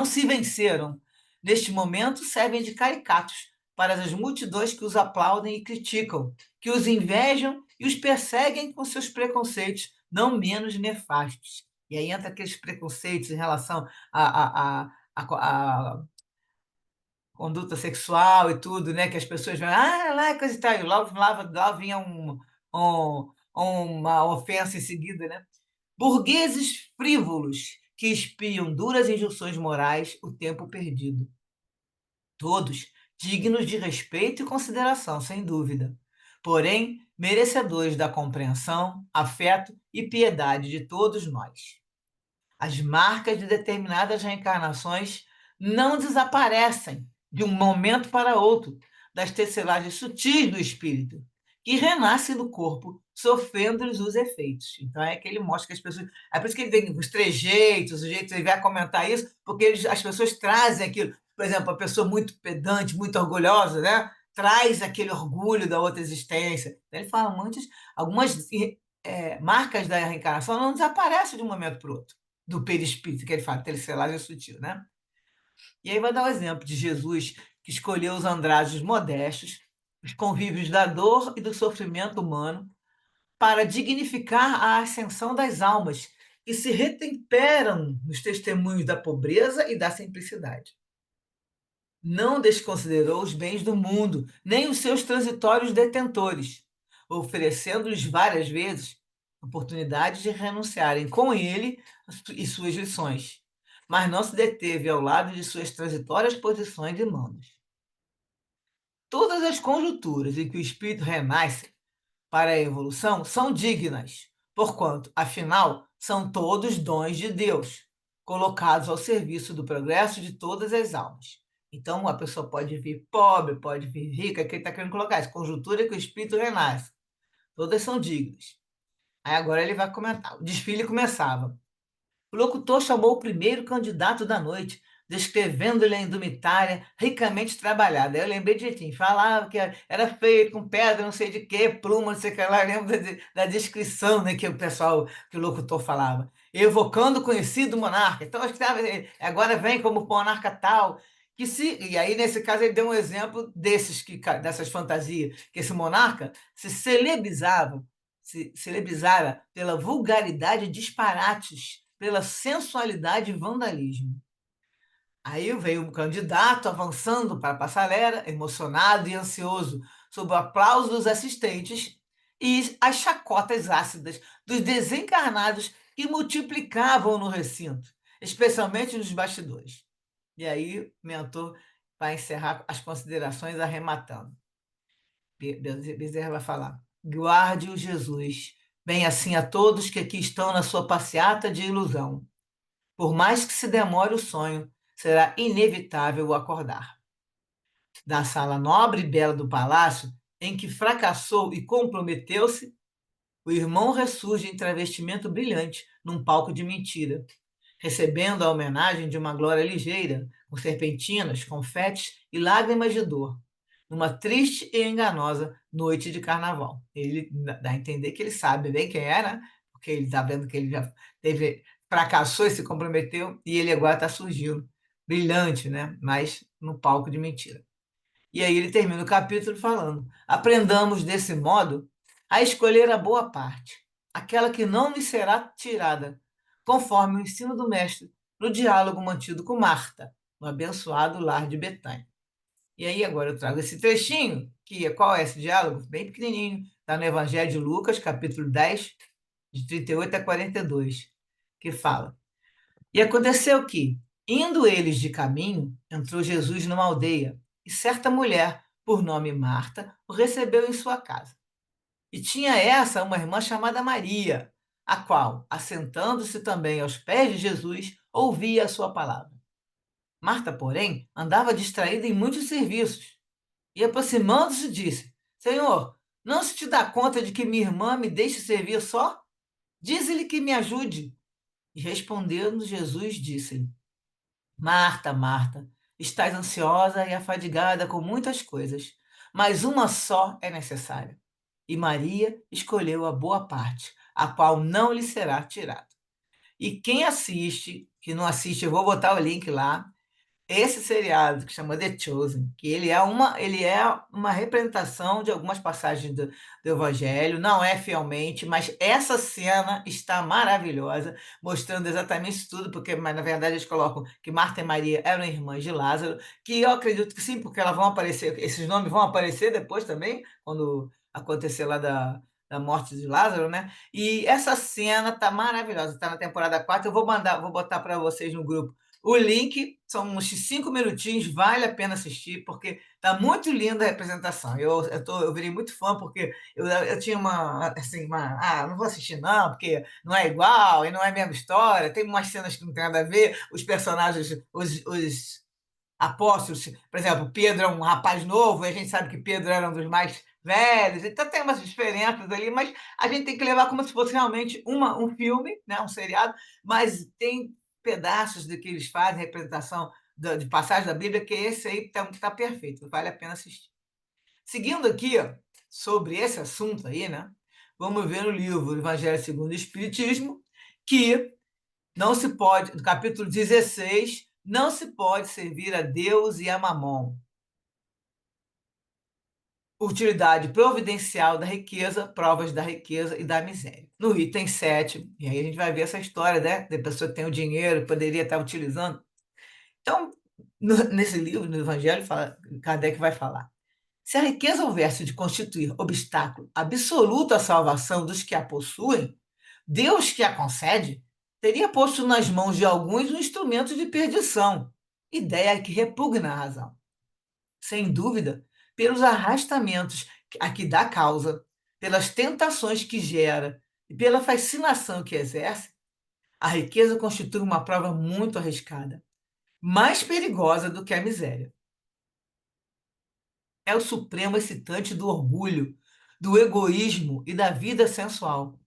se venceram, neste momento servem de caricatos para as multidões que os aplaudem e criticam, que os invejam e os perseguem com seus preconceitos não menos nefastos. E aí entra aqueles preconceitos em relação a conduta sexual e tudo, né? Que as pessoas vão, lá, coisa e tal, e lá vinha uma ofensa em seguida, né? Burgueses frívolos que espiam duras injunções morais o tempo perdido. Todos dignos de respeito e consideração, sem dúvida. Porém, merecedores da compreensão, afeto e piedade de todos nós. As marcas de determinadas reencarnações não desaparecem de um momento para outro das tecelagens sutis do espírito, que renasce no corpo, sofrendo-lhes os efeitos. Então, é que ele mostra que as pessoas... É por isso que ele tem os trejeitos, o jeito ele vai comentar isso, porque as pessoas trazem aquilo. Por exemplo, a pessoa muito pedante, muito orgulhosa, né? Traz aquele orgulho da outra existência. Então, ele fala algumas marcas da reencarnação não desaparecem de um momento para o outro, do perispírito, que ele fala, tecelagem sutil, né? E aí vai dar o exemplo de Jesus, que escolheu os andrajos modestos, os convívios da dor e do sofrimento humano, para dignificar a ascensão das almas, que se retemperam nos testemunhos da pobreza e da simplicidade. Não desconsiderou os bens do mundo, nem os seus transitórios detentores, oferecendo-lhes várias vezes oportunidade de renunciarem com ele e suas lições, mas não se deteve ao lado de suas transitórias posições e mandos. Todas as conjunturas em que o espírito renasce para a evolução são dignas, porquanto, afinal, são todos dons de Deus, colocados ao serviço do progresso de todas as almas. Então, a pessoa pode vir pobre, pode vir rica, que ele está querendo colocar essa conjuntura que o espírito renasce. Todas são dignas. Aí agora ele vai comentar. O desfile começava. O locutor chamou o primeiro candidato da noite, descrevendo-lhe a indumentária ricamente trabalhada. Eu lembrei direitinho, falava que era feito com pedra, não sei de quê, pluma, não sei o que lá, eu lembro da descrição, né, que que o locutor falava. Evocando o conhecido monarca. Então, acho que agora vem como monarca tal. E aí, nesse caso, ele deu um exemplo dessas fantasias, que esse monarca se celebrizara pela vulgaridade e disparates, pela sensualidade e vandalismo. Aí veio o candidato avançando para a passarela, emocionado e ansioso, sob o aplauso dos assistentes e as chacotas ácidas dos desencarnados que multiplicavam no recinto, especialmente nos bastidores. E aí o mentor vai encerrar as considerações arrematando. Bezerra vai falar: guarde-o, Jesus, bem assim a todos que aqui estão na sua passeata de ilusão. Por mais que se demore o sonho, será inevitável o acordar. Da sala nobre e bela do palácio, em que fracassou e comprometeu-se, o irmão ressurge em travestimento brilhante num palco de mentira, recebendo a homenagem de uma glória ligeira, com serpentinas, confetes e lágrimas de dor, numa triste e enganosa noite de carnaval. Ele dá a entender que ele sabe bem quem era, porque ele está vendo que ele já fracassou e se comprometeu, e ele agora está surgindo, brilhante, né? Mas no palco de mentira. E aí ele termina o capítulo falando: aprendamos desse modo a escolher a boa parte, aquela que não lhe será tirada, conforme o ensino do mestre no diálogo mantido com Marta, no abençoado lar de Betânia. E aí agora eu trago esse trechinho, qual é esse diálogo? Bem pequenininho, está no Evangelho de Lucas, capítulo 10, de 38 a 42, que fala: e aconteceu que, indo eles de caminho, entrou Jesus numa aldeia, e certa mulher, por nome Marta, o recebeu em sua casa. E tinha essa uma irmã chamada Maria, a qual, assentando-se também aos pés de Jesus, ouvia a sua palavra. Marta, porém, andava distraída em muitos serviços, e aproximando-se disse: Senhor, não se te dá conta de que minha irmã me deixe servir só? Dize-lhe que me ajude. E respondendo Jesus, disse-lhe: Marta, Marta, estás ansiosa e afadigada com muitas coisas, mas uma só é necessária. E Maria escolheu a boa parte, a qual não lhe será tirada. E quem assiste, que não assiste, eu vou botar o link lá, esse seriado que chama The Chosen, que ele é uma representação de algumas passagens do Evangelho, não é fielmente, mas essa cena está maravilhosa, mostrando exatamente isso tudo, porque mas, na verdade eles colocam que Marta e Maria eram irmãs de Lázaro, que eu acredito que sim, porque elas vão aparecer, esses nomes vão aparecer depois também, quando acontecer lá da morte de Lázaro, né? E essa cena está maravilhosa, está na temporada 4. Eu vou botar para vocês no grupo o link, são uns 5 minutinhos, vale a pena assistir, porque está muito linda a representação. Eu virei muito fã, porque eu tinha assim, não vou assistir não, porque não é igual, e não é a mesma história, tem umas cenas que não tem nada a ver, os personagens, os apóstolos, por exemplo, Pedro é um rapaz novo, e a gente sabe que Pedro era um dos mais velhos, então tem umas diferenças ali, mas a gente tem que levar como se fosse realmente um filme, né, um seriado, mas tem pedaços de que eles fazem, representação de passagem da Bíblia, que esse aí tá perfeito, vale a pena assistir. Seguindo aqui, ó, sobre esse assunto aí, né, vamos ver no livro Evangelho segundo o Espiritismo, que não se pode, no capítulo 16, não se pode servir a Deus e a Mamon. Utilidade providencial da riqueza, provas da riqueza e da miséria. No item 7, e aí a gente vai ver essa história, né? Da pessoa que tem o dinheiro, poderia estar utilizando. Então, nesse livro, no Evangelho, Kardec vai falar: se a riqueza houvesse de constituir obstáculo absoluto à salvação dos que a possuem, Deus que a concede teria posto nas mãos de alguns um instrumento de perdição, ideia que repugna a razão. Sem dúvida, pelos arrastamentos a que dá causa, pelas tentações que gera e pela fascinação que exerce, a riqueza constitui uma prova muito arriscada, mais perigosa do que a miséria. É o supremo excitante do orgulho, do egoísmo e da vida sensual.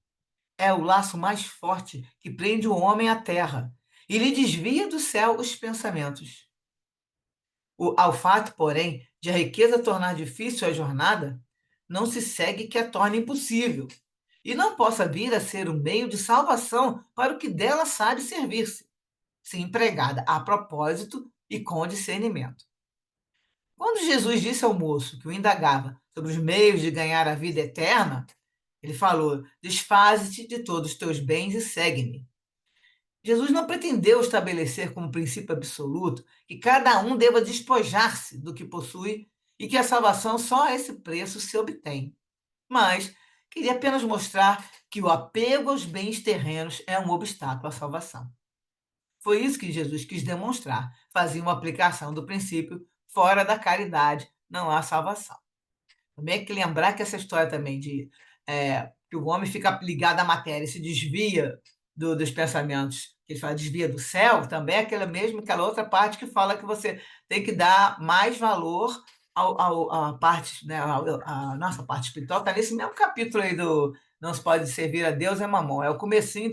É o laço mais forte que prende o homem à terra e lhe desvia do céu os pensamentos. Ao fato, porém, de a riqueza tornar difícil a jornada, não se segue que a torne impossível, e não possa vir a ser um meio de salvação para o que dela sabe servir-se, se empregada a propósito e com discernimento. Quando Jesus disse ao moço que o indagava sobre os meios de ganhar a vida eterna, ele falou: desfaze-te de todos os teus bens e segue-me. Jesus não pretendeu estabelecer como princípio absoluto que cada um deva despojar-se do que possui e que a salvação só a esse preço se obtém. Mas queria apenas mostrar que o apego aos bens terrenos é um obstáculo à salvação. Foi isso que Jesus quis demonstrar. Fazia uma aplicação do princípio: fora da caridade não há salvação. Também é que lembrar que essa história também de que o homem fica ligado à matéria e se desvia dos pensamentos, que ele fala desvia do céu, também é aquela outra parte que fala que você tem que dar mais valor à parte, né, a nossa parte espiritual, está nesse mesmo capítulo aí do Não se pode servir a Deus é mamon, é o comecinho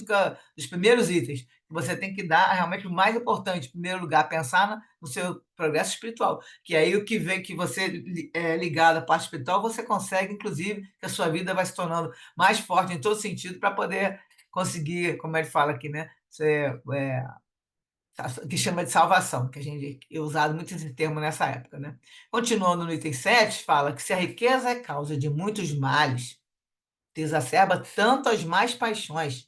dos primeiros itens, que você tem que dar realmente o mais importante, em primeiro lugar, pensar no seu progresso espiritual, que aí o que vem que você é ligado à parte espiritual, você consegue, inclusive, que a sua vida vai se tornando mais forte em todo sentido para poder conseguir, como ele fala aqui, né? Que chama de salvação, que a gente é usado muito esse termo nessa época, né? Continuando no item 7, fala que se a riqueza é causa de muitos males, exacerba tanto as más paixões,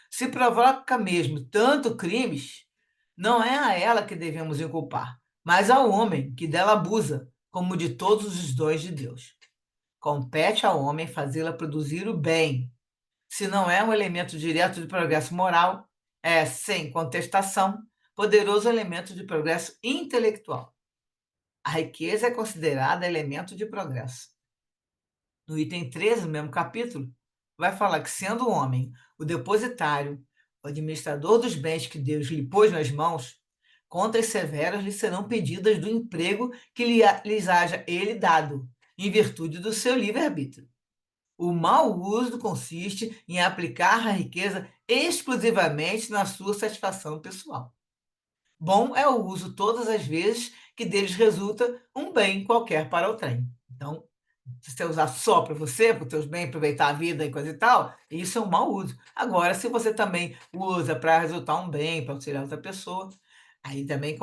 se provoca mesmo tanto crimes, não é a ela que devemos inculpar, mas ao homem que dela abusa, como de todos os dons de Deus. Compete ao homem fazê-la produzir o bem. Se não é um elemento direto de progresso moral, é, sem contestação, poderoso elemento de progresso intelectual. A riqueza é considerada elemento de progresso. No item 13, no mesmo capítulo, vai falar que, sendo o homem o depositário, o administrador dos bens que Deus lhe pôs nas mãos, contas severas lhe serão pedidas do emprego que lhes haja ele dado, em virtude do seu livre-arbítrio. O mau uso consiste em aplicar a riqueza exclusivamente na sua satisfação pessoal. Bom é o uso todas as vezes que deles resulta um bem qualquer para o trem. Então, Se você usar só para você, para os teus bens, aproveitar a vida e coisa e tal, isso é um mau uso. Agora, se você também usa para resultar um bem, para auxiliar outra pessoa, aí também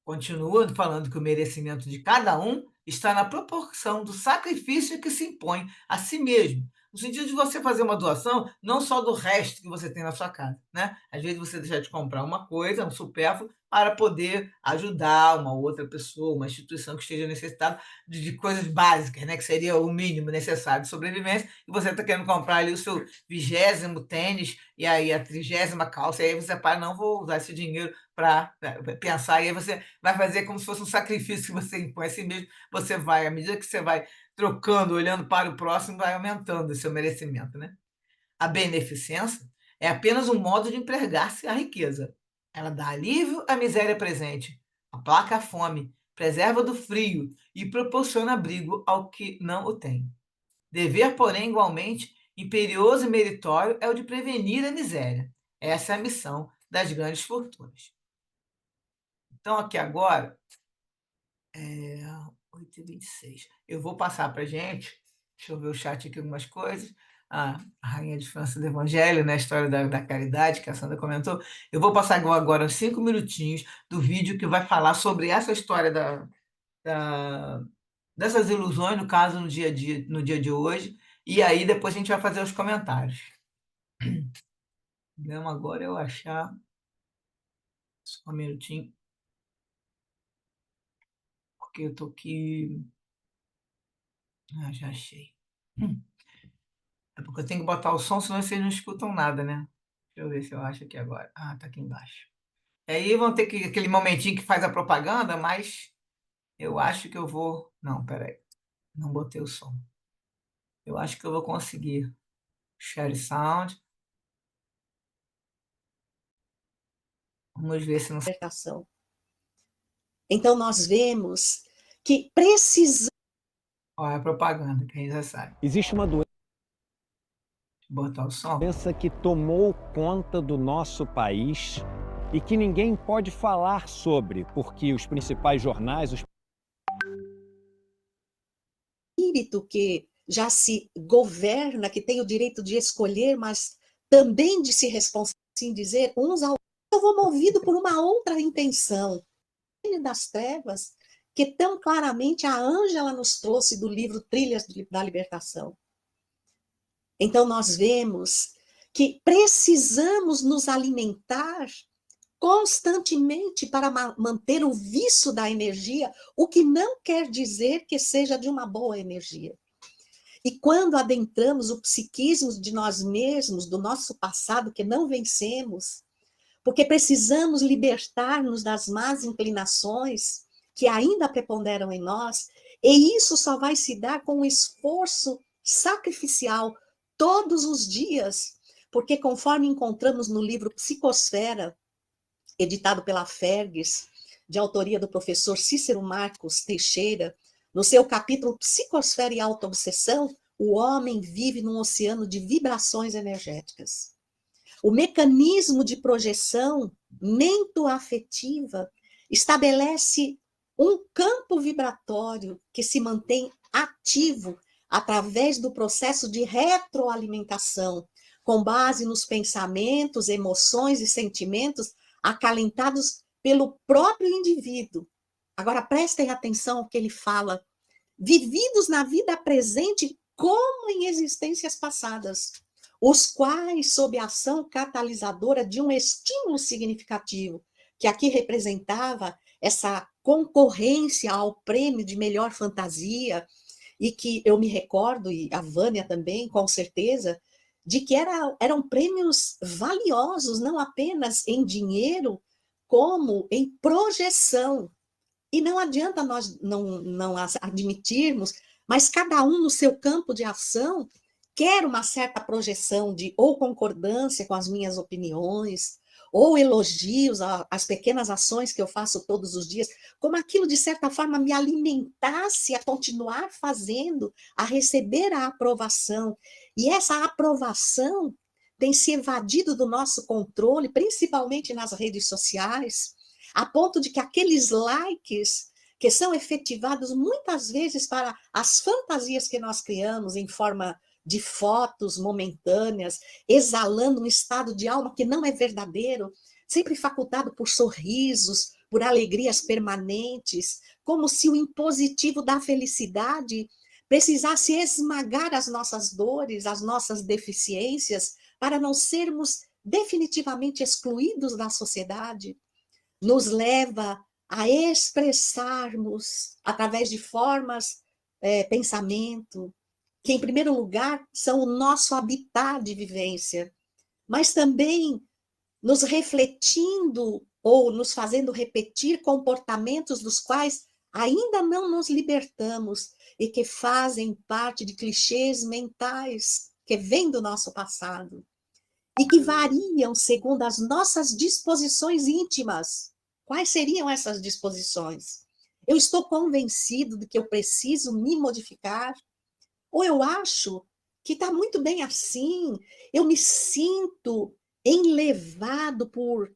continua falando que o merecimento de cada um está na proporção do sacrifício que se impõe a si mesmo. No sentido de você fazer uma doação, não só do resto que você tem na sua casa, né? Às vezes você deixa de comprar uma coisa, um supérfluo, para poder ajudar uma outra pessoa, uma instituição que esteja necessitada de coisas básicas, né? Que seria o mínimo necessário de sobrevivência, e você está querendo comprar ali o seu 20º tênis, e aí a 30ª calça, e aí você para, não vou usar esse dinheiro para pensar, e aí você vai fazer como se fosse um sacrifício que você impõe a si mesmo, você vai, à medida que você vai trocando, olhando para o próximo, vai aumentando o seu merecimento, né? A beneficência é apenas um modo de empregar-se a riqueza. Ela dá alívio à miséria presente, aplaca a fome, preserva do frio e proporciona abrigo ao que não o tem. Dever, porém, igualmente imperioso e meritório é o de prevenir a miséria. Essa é a missão das grandes fortunas. Então, aqui agora, 8h26. Eu vou passar para a gente, deixa eu ver o chat aqui, algumas coisas. A Rainha de França do Evangelho, né, a história da caridade, que a Sandra comentou. Eu vou passar agora uns 5 minutinhos do vídeo que vai falar sobre essa história da- dessas ilusões, no caso, no dia de hoje. E aí depois a gente vai fazer os comentários. Vamos agora eu achar. Só um minutinho. Porque eu tô aqui. Ah, já achei. É porque eu tenho que botar o som, senão vocês não escutam nada, né? Deixa eu ver se eu acho aqui agora. Ah, tá aqui embaixo. Aí vão ter que aquele momentinho que faz a propaganda, mas eu acho que eu vou. Não, peraí. Não botei o som. Eu acho que eu vou conseguir. Share sound. Vamos ver se não. Libertação. Então, nós vemos que precisamos. Olha a propaganda, que aí já sabe. Existe uma Botar o som. doença que tomou conta do nosso país e que ninguém pode falar sobre, porque os principais jornais, os Espírito que já se governa, que tem o direito de escolher, mas também de se responsabilizar, assim dizer, uns ao outros. Eu vou movido por uma outra intenção. Das trevas, que tão claramente a Ângela nos trouxe do livro Trilhas da Libertação. Então, nós vemos que precisamos nos alimentar constantemente para manter o vício da energia, o que não quer dizer que seja de uma boa energia. E quando adentramos o psiquismo de nós mesmos, do nosso passado, que não vencemos, porque precisamos libertar-nos das más inclinações que ainda preponderam em nós, e isso só vai se dar com um esforço sacrificial todos os dias, porque conforme encontramos no livro Psicosfera, editado pela Ferges, de autoria do professor Cícero Marcos Teixeira, no seu capítulo Psicosfera e Autoobsessão, o homem vive num oceano de vibrações energéticas. O mecanismo de projeção mento-afetiva estabelece um campo vibratório que se mantém ativo através do processo de retroalimentação, com base nos pensamentos, emoções e sentimentos acalentados pelo próprio indivíduo. Agora, prestem atenção ao que ele fala. Vividos na vida presente como em existências passadas, os quais, sob a ação catalisadora de um estímulo significativo, que aqui representava essa concorrência ao prêmio de melhor fantasia, e que eu me recordo, e a Vânia também, com certeza, de que eram prêmios valiosos, não apenas em dinheiro, como em projeção. E não adianta nós não admitirmos, mas cada um no seu campo de ação quer uma certa projeção de ou concordância com as minhas opiniões, ou elogios às pequenas ações que eu faço todos os dias, como aquilo, de certa forma, me alimentasse a continuar fazendo, a receber a aprovação. E essa aprovação tem se evadido do nosso controle, principalmente nas redes sociais, a ponto de que aqueles likes que são efetivados muitas vezes para as fantasias que nós criamos em forma de fotos momentâneas, exalando um estado de alma que não é verdadeiro, sempre facultado por sorrisos, por alegrias permanentes, como se o impositivo da felicidade precisasse esmagar as nossas dores, as nossas deficiências, para não sermos definitivamente excluídos da sociedade. Nos leva a expressarmos, através de formas, pensamento, que, em primeiro lugar, são o nosso habitat de vivência, mas também nos refletindo ou nos fazendo repetir comportamentos dos quais ainda não nos libertamos e que fazem parte de clichês mentais que vêm do nosso passado e que variam segundo as nossas disposições íntimas. Quais seriam essas disposições? Eu estou convencido de que eu preciso me modificar? Ou eu acho que está muito bem assim? Eu me sinto enlevado por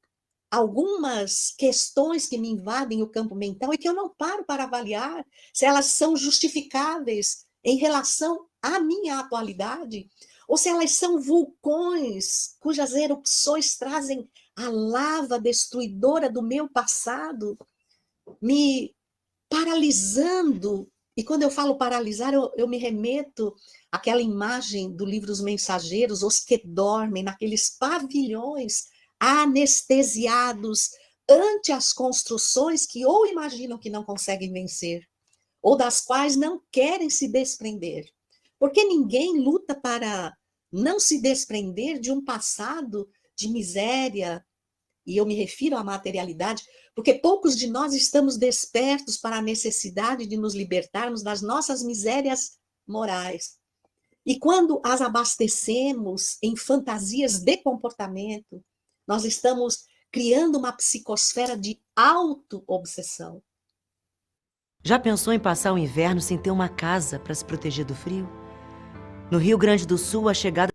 algumas questões que me invadem o campo mental e que eu não paro para avaliar se elas são justificáveis em relação à minha atualidade, ou se elas são vulcões cujas erupções trazem a lava destruidora do meu passado, me paralisando. E quando eu falo paralisar, eu me remeto àquela imagem do livro Os Mensageiros, os que dormem naqueles pavilhões anestesiados ante as construções que ou imaginam que não conseguem vencer, ou das quais não querem se desprender. Porque ninguém luta para não se desprender de um passado de miséria, e eu me refiro à materialidade, porque poucos de nós estamos despertos para a necessidade de nos libertarmos das nossas misérias morais. E quando as abastecemos em fantasias de comportamento, nós estamos criando uma psicosfera de auto-obsessão. Já pensou em passar o inverno sem ter uma casa para se proteger do frio? No Rio Grande do Sul, a chegada...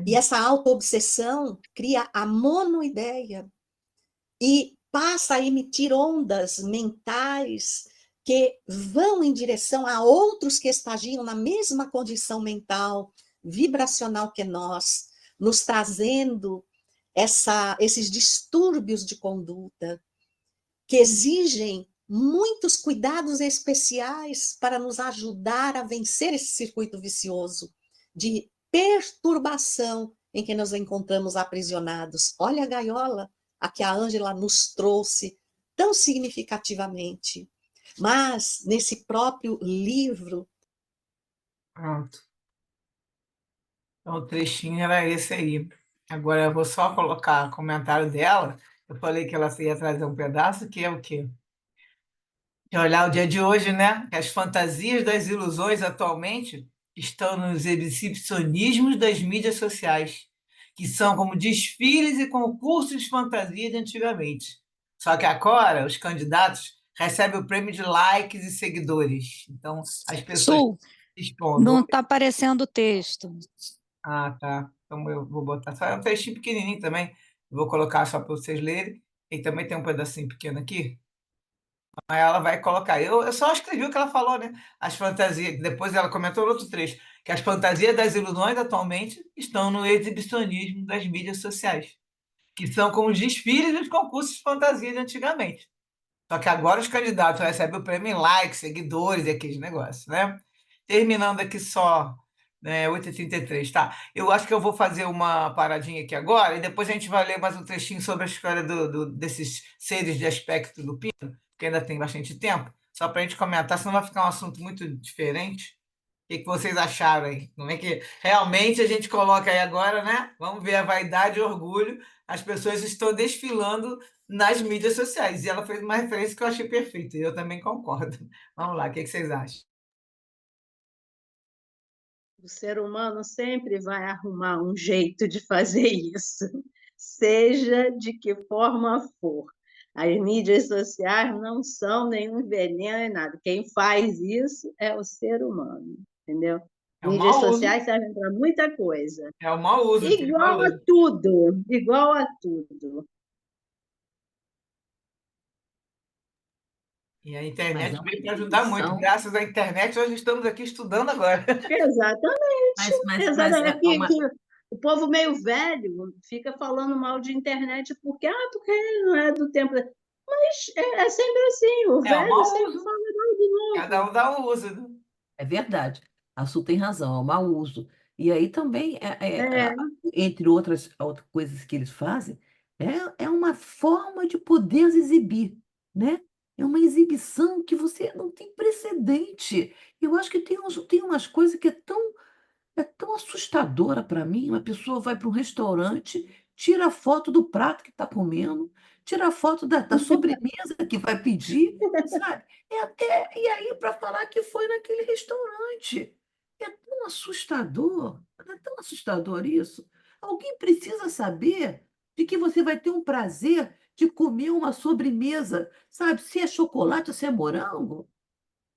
E essa auto-obsessão cria a monoideia e passa a emitir ondas mentais que vão em direção a outros que estagiam na mesma condição mental, vibracional que nós, nos trazendo esses distúrbios de conduta que exigem muitos cuidados especiais para nos ajudar a vencer esse circuito vicioso de perturbação em que nos encontramos aprisionados. Olha a gaiola a que a Ângela nos trouxe tão significativamente. Mas, nesse próprio livro... Pronto. Então, o trechinho era esse aí. Agora, eu vou só colocar o comentário dela. Eu falei que ela ia trazer um pedaço, que é o quê? De olhar o dia de hoje, né? Que as fantasias das ilusões atualmente estão nos exibicionismos das mídias sociais, que são como desfiles e concursos de fantasia de antigamente. Só que agora os candidatos recebem o prêmio de likes e seguidores. Então, as pessoas Sul, respondem. não está aparecendo o texto. Ah, tá. Então eu vou botar só. É um textinho pequenininho também. Vou colocar só para vocês lerem. E também tem um pedacinho pequeno aqui. Aí ela vai colocar. Eu só escrevi o que ela falou, né? As fantasias. Depois ela comentou no outro trecho, que as fantasias das ilusões atualmente estão no exibicionismo das mídias sociais, que são como os desfiles dos concursos de fantasia de antigamente. Só que agora os candidatos recebem o prêmio em likes, seguidores e aqueles negócios, né? Terminando aqui só, né, 8h33, tá? Eu acho que eu vou fazer uma paradinha aqui agora e depois a gente vai ler mais um trechinho sobre a história desses seres de aspecto do Pino, que ainda tem bastante tempo, só para a gente comentar, senão vai ficar um assunto muito diferente. O que vocês acharam aí? Como é que realmente a gente coloca aí agora, né? Vamos ver a vaidade e orgulho. As pessoas estão desfilando nas mídias sociais. E ela fez uma referência que eu achei perfeita. E eu também concordo. Vamos lá, o que vocês acham? O ser humano sempre vai arrumar um jeito de fazer isso, seja de que forma for. As mídias sociais não são nenhum veneno nem nada. Quem faz isso é o ser humano, entendeu? É o Mídias mau uso. sociais servem para muita coisa. É o mau uso que ele Igual a falou. tudo, igual a tudo. E a Mas internet é uma veio para ajudar muito. exibição, Graças à internet, nós estamos aqui estudando agora. Exatamente, mas exatamente. é uma. Que o povo meio velho fica falando mal de internet porque não é do tempo. Mas é sempre assim, o É o velho mau sempre uso. fala mal de Cada novo. um dá um uso, né? É verdade, a Su tem razão, é o mau uso. E aí também, É, entre outras coisas que eles fazem, é uma forma de poder exibir, né? É uma exibição que você não tem precedente. Eu acho que tem umas coisas que é tão assustadora para mim. Uma pessoa vai para um restaurante, tira a foto do prato que está comendo, tira a foto da sobremesa que vai pedir, sabe? E aí para falar que foi naquele restaurante. É tão assustador isso. Alguém precisa saber de que você vai ter um prazer de comer uma sobremesa, sabe? Se é chocolate ou se é morango,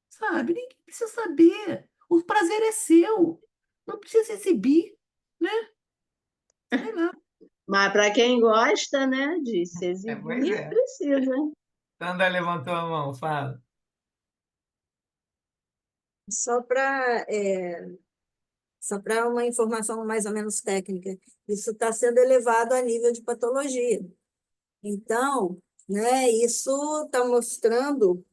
sabe? Ninguém precisa saber. O prazer é seu. Não precisa exibir, né? Sei lá. mas para quem gosta, né, de se Pois exibir, é. precisa. Sandra levantou a mão, fala. Só para só para uma informação mais ou menos técnica, isso está sendo elevado a nível de patologia. Então, né, isso está mostrando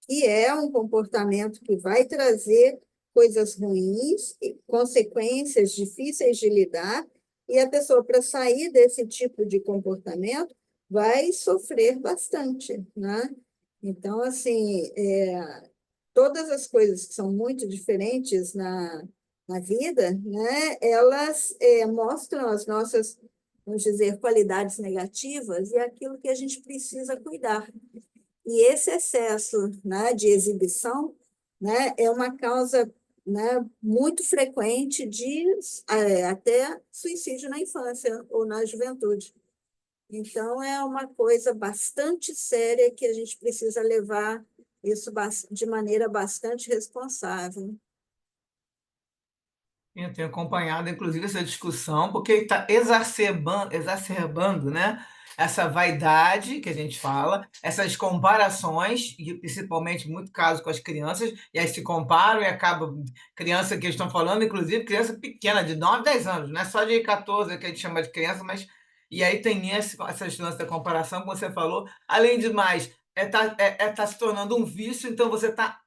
que é um comportamento que vai trazer coisas ruins e consequências difíceis de lidar, e a pessoa, para sair desse tipo de comportamento, vai sofrer bastante, né? Então, assim, todas as coisas que são muito diferentes na vida, né, elas mostram as nossas, vamos dizer, qualidades negativas e aquilo que a gente precisa cuidar. E esse excesso, né, de exibição, né, é uma causa, né, muito frequente de até suicídio na infância ou na juventude. Então, é uma coisa bastante séria que a gente precisa levar isso de maneira bastante responsável. Eu tenho acompanhado, inclusive, essa discussão, porque está exacerbando, né? Essa vaidade que a gente fala, essas comparações, e principalmente muito caso com as crianças, e aí se comparam e acaba criança que eles estão falando, inclusive criança pequena, de 9, 10 anos, não é só de 14 que a gente chama de criança, mas e aí tem essas lances da comparação, como você falou. Além de mais, tá se tornando um vício, então você está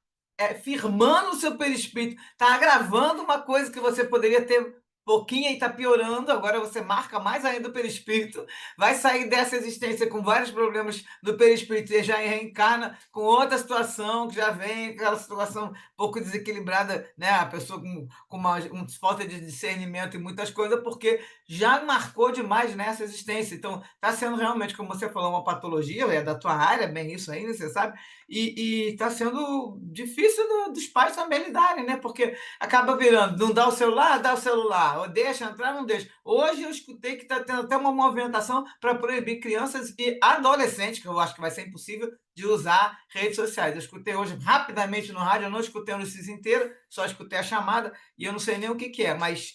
firmando o seu perispírito, está agravando uma coisa que você poderia ter pouquinho e está piorando, agora você marca mais ainda o perispírito, vai sair dessa existência com vários problemas do perispírito e já reencarna com outra situação, que já vem aquela situação um pouco desequilibrada, né? A pessoa com uma falta de discernimento e muitas coisas, porque já marcou demais nessa existência. Então, está sendo realmente, como você falou, uma patologia, é da tua área, bem isso aí, né, você sabe? E está sendo difícil dos pais também lidarem, né? Porque acaba virando, não dá o celular, ou deixa entrar, não deixa. Hoje eu escutei que está tendo até uma movimentação para proibir crianças e adolescentes, que eu acho que vai ser impossível, de usar redes sociais. Eu escutei hoje rapidamente no rádio, eu não escutei a notícia inteira, só escutei a chamada e eu não sei nem o que é, mas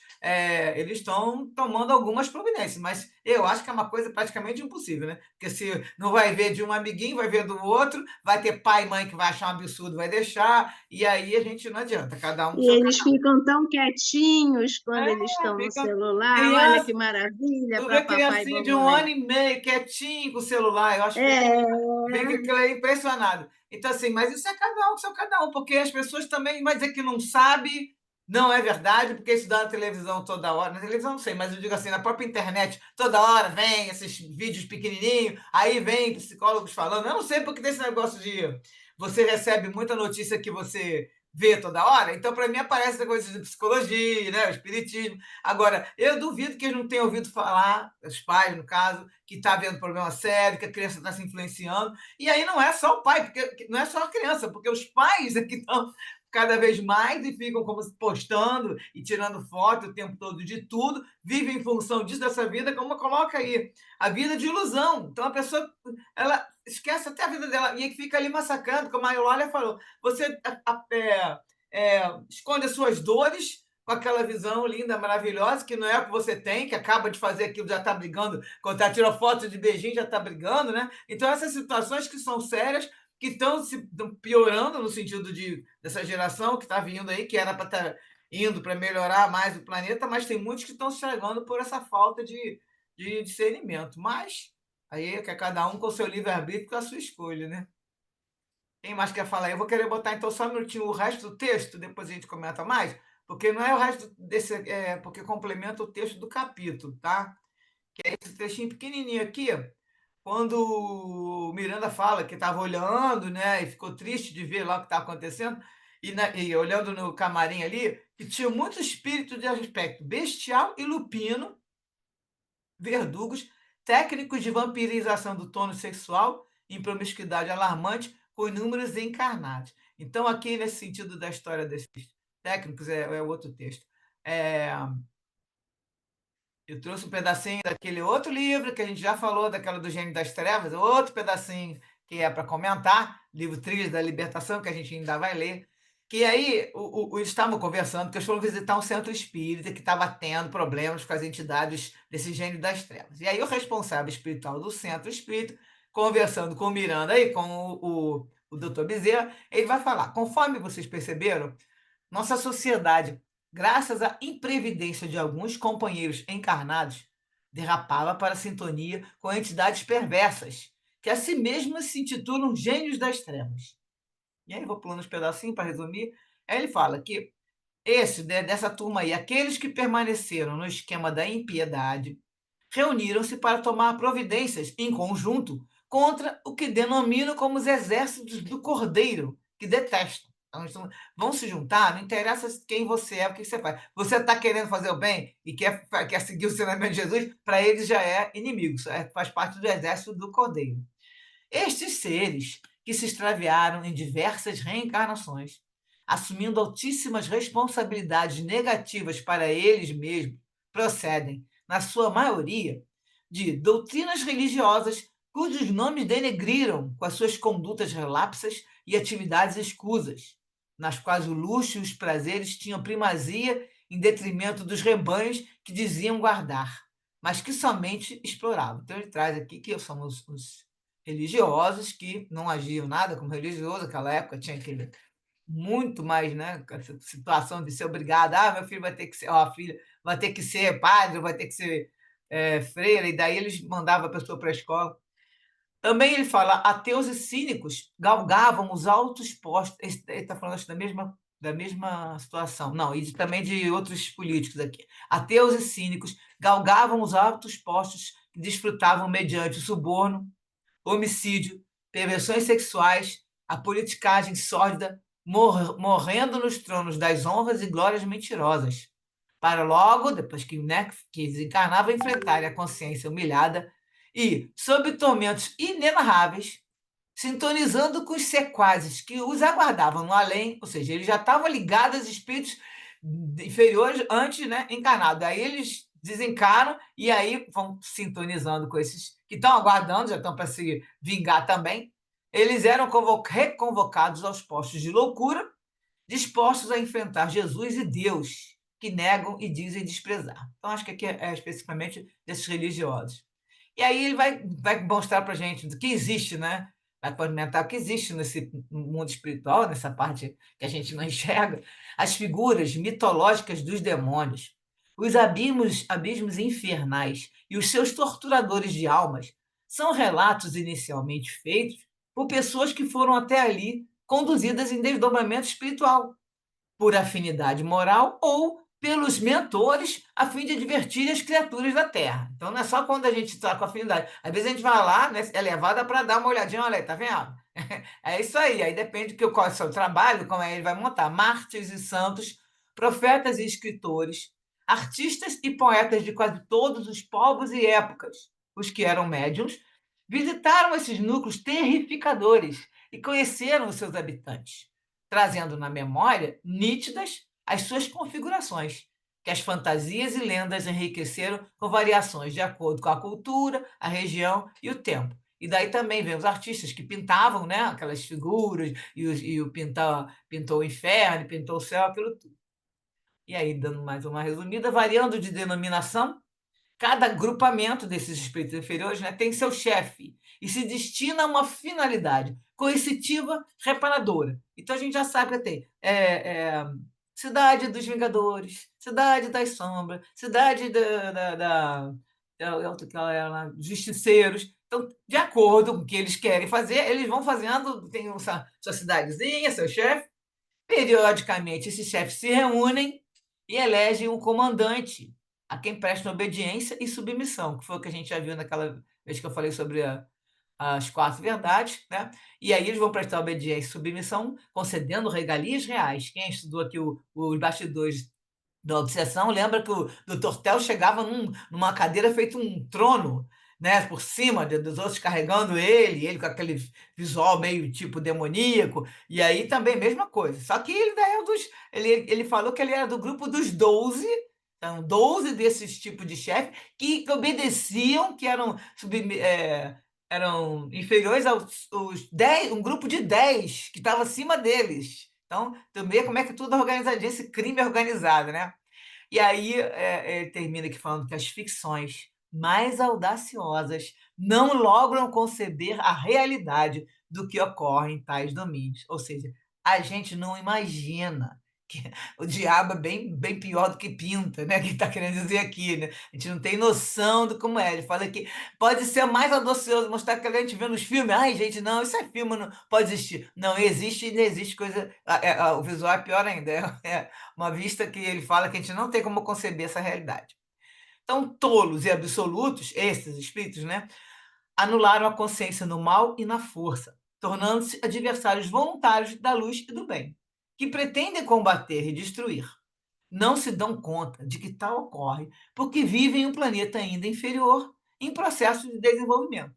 eles estão tomando algumas providências, mas eu acho que é uma coisa praticamente impossível, né? Porque se não vai ver de um amiguinho, vai ver do outro, vai ter pai e mãe que vai achar um absurdo, vai deixar, e aí a gente não adianta, cada um com E seu eles ficam tão quietinhos quando eles canal, estão no fica celular. Olha que criança, maravilha tu para vê papai e criancinha de 1 ano mamãe. e meio, quietinho com o celular, eu acho que É, fica aquilo aí impressionado. Então, assim, mas isso é cada um com seu cada um, porque as pessoas também vai dizer que não sabe, não é verdade, porque isso dá na televisão toda hora. Na televisão não sei, mas eu digo assim, na própria internet, toda hora vem esses vídeos pequenininhos, aí vem psicólogos falando. Eu não sei porque tem esse negócio de você recebe muita notícia que você vê toda hora, então para mim aparece essa coisa de psicologia, né, o espiritismo. Agora, eu duvido que eles não tenham ouvido falar, os pais, no caso, que está havendo problema sério, que a criança está se influenciando. E aí não é só o pai, porque não é só a criança, porque os pais é que estão cada vez mais e ficam como postando e tirando foto o tempo todo de tudo, vivem em função disso, dessa vida, como coloca aí, a vida de ilusão. Então a pessoa, ela esquece até a vida dela e fica ali massacrando, como a Eulália falou, você esconde as suas dores com aquela visão linda, maravilhosa, que não é o que você tem, que acaba de fazer aquilo, já está brigando, quando tira foto de beijinho, já está brigando, né? Então, essas situações que são sérias, que estão piorando no sentido dessa geração que está vindo aí, que era para estar indo para melhorar mais o planeta, mas tem muitos que estão estragando por essa falta de discernimento. Mas aí é que cada um com o seu livre-arbítrio, com a sua escolha, né? Quem mais quer falar? Eu vou querer botar então só um minutinho o resto do texto, depois a gente comenta mais, porque não é o resto desse, porque complementa o texto do capítulo, tá? Que é esse trechinho pequenininho aqui, quando o Miranda fala que estava olhando, né, e ficou triste de ver lá o que estava acontecendo, e olhando no camarim ali, que tinha muito espírito de aspecto bestial e lupino, verdugos, técnicos de vampirização do tônus sexual em promiscuidade alarmante com inúmeros encarnados. Então, aqui, nesse sentido da história desses técnicos, é outro texto. Eu trouxe um pedacinho daquele outro livro que a gente já falou, daquela do Gênio das Trevas, outro pedacinho que é para comentar, livro Trilhas da Libertação, que a gente ainda vai ler. Que aí eles estavam conversando, que eles foram visitar um centro espírita que estava tendo problemas com as entidades desse Gênio das Trevas. E aí o responsável espiritual do centro espírita, conversando com o Miranda e com o Dr. Bezerra, ele vai falar: conforme vocês perceberam, nossa sociedade, graças à imprevidência de alguns companheiros encarnados, derrapava para a sintonia com entidades perversas, que a si mesmas se intitulam gênios das trevas. E aí, vou pulando uns pedacinhos para resumir. Aí ele fala que dessa turma aí, aqueles que permaneceram no esquema da impiedade, reuniram-se para tomar providências em conjunto contra o que denominam como os exércitos do Cordeiro, que detestam. Então, vão se juntar, não interessa quem você é, o que você faz. Você está querendo fazer o bem e quer seguir o ensinamento de Jesus, para eles já é inimigo, faz parte do exército do Cordeiro. Estes seres que se extraviaram em diversas reencarnações, assumindo altíssimas responsabilidades negativas para eles mesmos, procedem, na sua maioria, de doutrinas religiosas cujos nomes denegriram com as suas condutas relapsas e atividades escusas, nas quais o luxo e os prazeres tinham primazia em detrimento dos rebanhos que diziam guardar, mas que somente exploravam. Então ele traz aqui que são os religiosos que não agiam nada como religioso, naquela época tinha aquele muito mais, né, essa situação de ser obrigado, meu filho vai ter que ser, a filha vai ter que ser padre, vai ter que ser freira, e daí eles mandavam a pessoa para a escola. Também ele fala, ateus e cínicos galgavam os altos postos, ele está falando acho, da mesma situação, não, e também de outros políticos aqui. Ateus e cínicos galgavam os altos postos que desfrutavam mediante o suborno, homicídio, perversões sexuais, a politicagem sórdida, morrendo nos tronos das honras e glórias mentirosas, para logo, depois que desencarnava, enfrentarem a consciência humilhada e, sob tormentos inenarráveis, sintonizando com os sequazes que os aguardavam no além, ou seja, eles já estavam ligados aos espíritos inferiores antes, né, encarnados. Aí eles desencarnam e aí vão sintonizando com esses que estão aguardando, já estão para se vingar também. Eles eram reconvocados aos postos de loucura, dispostos a enfrentar Jesus e Deus, que negam e dizem desprezar. Então, acho que aqui é especificamente desses religiosos. E aí ele vai mostrar para a gente do que existe, né? Vai comentar o que existe nesse mundo espiritual, nessa parte que a gente não enxerga, as figuras mitológicas dos demônios, os abismos infernais e os seus torturadores de almas são relatos inicialmente feitos por pessoas que foram até ali conduzidas em desdobramento espiritual, por afinidade moral ou pelos mentores a fim de divertir as criaturas da Terra. Então, não é só quando a gente está com afinidade. Às vezes a gente vai lá, né, é levada para dar uma olhadinha, olha aí, tá vendo? É isso aí depende qual é o seu trabalho, como é que ele vai montar. Mártires e santos, profetas e escritores, artistas e poetas de quase todos os povos e épocas, os que eram médiums, visitaram esses núcleos terrificadores e conheceram os seus habitantes, trazendo na memória nítidas as suas configurações, que as fantasias e lendas enriqueceram com variações de acordo com a cultura, a região e o tempo. E daí também vem os artistas que pintavam, né, aquelas figuras, e o pintou o inferno, pintou o céu, aquilo tudo. E aí, dando mais uma resumida, variando de denominação, Cada agrupamento desses espíritos inferiores, né, tem seu chefe e se destina a uma finalidade coercitiva reparadora. Então a gente já sabe que tem Cidade dos Vingadores, Cidade das Sombras, Cidade outra que ela era lá, Justiceiros. Então, de acordo com o que eles querem fazer, eles vão fazendo, tem sua cidadezinha, seu chefe. Periodicamente, esses chefes se reúnem e elegem um comandante a quem prestam obediência e submissão, que foi o que a gente já viu naquela vez que eu falei sobre as quatro verdades, né? E aí eles vão prestar obediência e submissão, concedendo regalias reais. Quem estudou aqui os bastidores da obsessão lembra que o Dr. Tel chegava numa cadeira feito um trono, né, por cima dos outros carregando ele com aquele visual meio tipo demoníaco, e aí também mesma coisa. Só que ele daí ele falou que ele era do grupo dos 12, então 12 desses tipos de chefe que obedeciam, que eram inferiores aos 10, um grupo de 10 que estava acima deles. Então, também como é que tudo é organizadinho, esse crime organizado, né? E aí ele termina aqui falando que as ficções mais audaciosas não logram conceber a realidade do que ocorre em tais domínios. Ou seja, a gente não imagina que o diabo é bem pior do que pinta, né? Que está querendo dizer aqui, né? A gente não tem noção do como é. Ele fala que pode ser mais audacioso, mostrar que a gente vê nos filmes. Ai, gente, não, isso é filme, não pode existir. Não, existe e não existe coisa. O visual é pior ainda. Uma vista que ele fala que a gente não tem como conceber essa realidade. Então, tolos e absolutos, esses espíritos, né, anularam a consciência no mal e na força, tornando-se adversários voluntários da luz e do bem, que pretendem combater e destruir. Não se dão conta de que tal ocorre porque vivem em um planeta ainda inferior, em processo de desenvolvimento,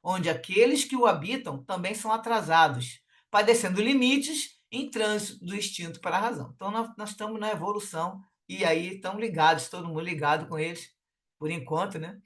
onde aqueles que o habitam também são atrasados, padecendo limites em trânsito do instinto para a razão. Então, nós estamos na evolução e aí estão ligados, todo mundo ligado com eles, por enquanto, né?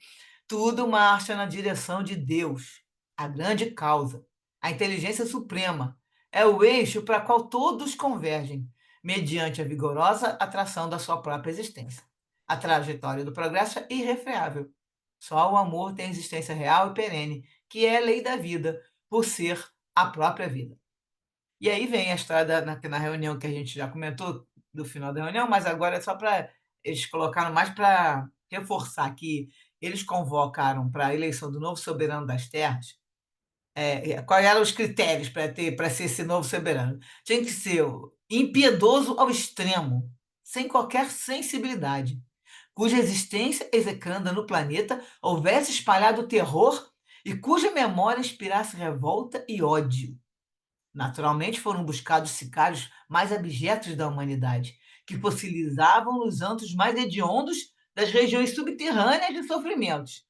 Tudo marcha na direção de Deus, a grande causa, a inteligência suprema. É o eixo para qual todos convergem, mediante a vigorosa atração da sua própria existência. A trajetória do progresso é irrefreável. Só o amor tem existência real e perene, que é a lei da vida, por ser a própria vida. E aí vem a história na reunião que a gente já comentou do final da reunião, mas agora é só para eles colocaram mais para reforçar que eles convocaram para a eleição do novo soberano das terras. Quais eram os critérios para ser esse novo soberano? Tinha que ser impiedoso ao extremo, sem qualquer sensibilidade, cuja existência execranda no planeta houvesse espalhado terror e cuja memória inspirasse revolta e ódio. Naturalmente foram buscados sicários mais abjetos da humanidade, que fossilizavam nos antros mais hediondos das regiões subterrâneas de sofrimentos,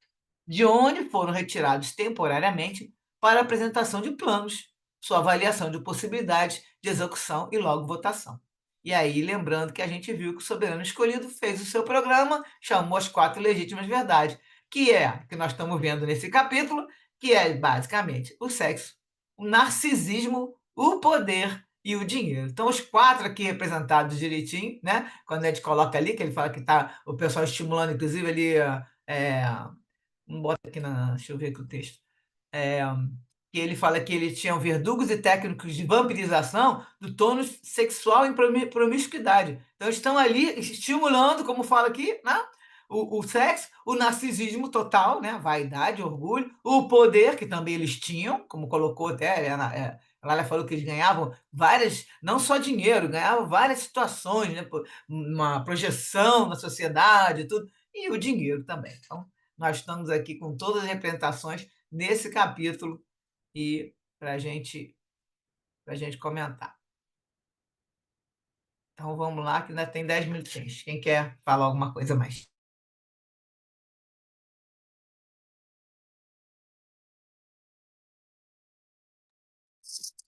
de onde foram retirados temporariamente para a apresentação de planos, sua avaliação de possibilidades de execução e logo votação. E aí, lembrando que a gente viu que o soberano escolhido fez o seu programa, chamou as 4 legítimas verdades, que nós estamos vendo nesse capítulo, que é basicamente o sexo, o narcisismo, o poder e o dinheiro. Então, os 4 aqui representados direitinho, né? Quando a gente coloca ali, que ele fala que está o pessoal estimulando, inclusive, ali. Não bota aqui deixa eu ver aqui o texto. É, que ele fala que eles tinham verdugos e técnicos de vampirização do tônus sexual em promiscuidade. Então, estão ali estimulando, como fala aqui, né? O sexo, o narcisismo total, né? Vaidade, orgulho, o poder, que também eles tinham, como colocou até, ela falou que eles ganhavam várias, não só dinheiro, ganhavam várias situações, né? Uma projeção na sociedade, tudo, e o dinheiro também. Então, nós estamos aqui com todas as representações nesse capítulo e para a gente comentar. Então vamos lá, que ainda tem 10 minutinhos. Quem quer falar alguma coisa mais?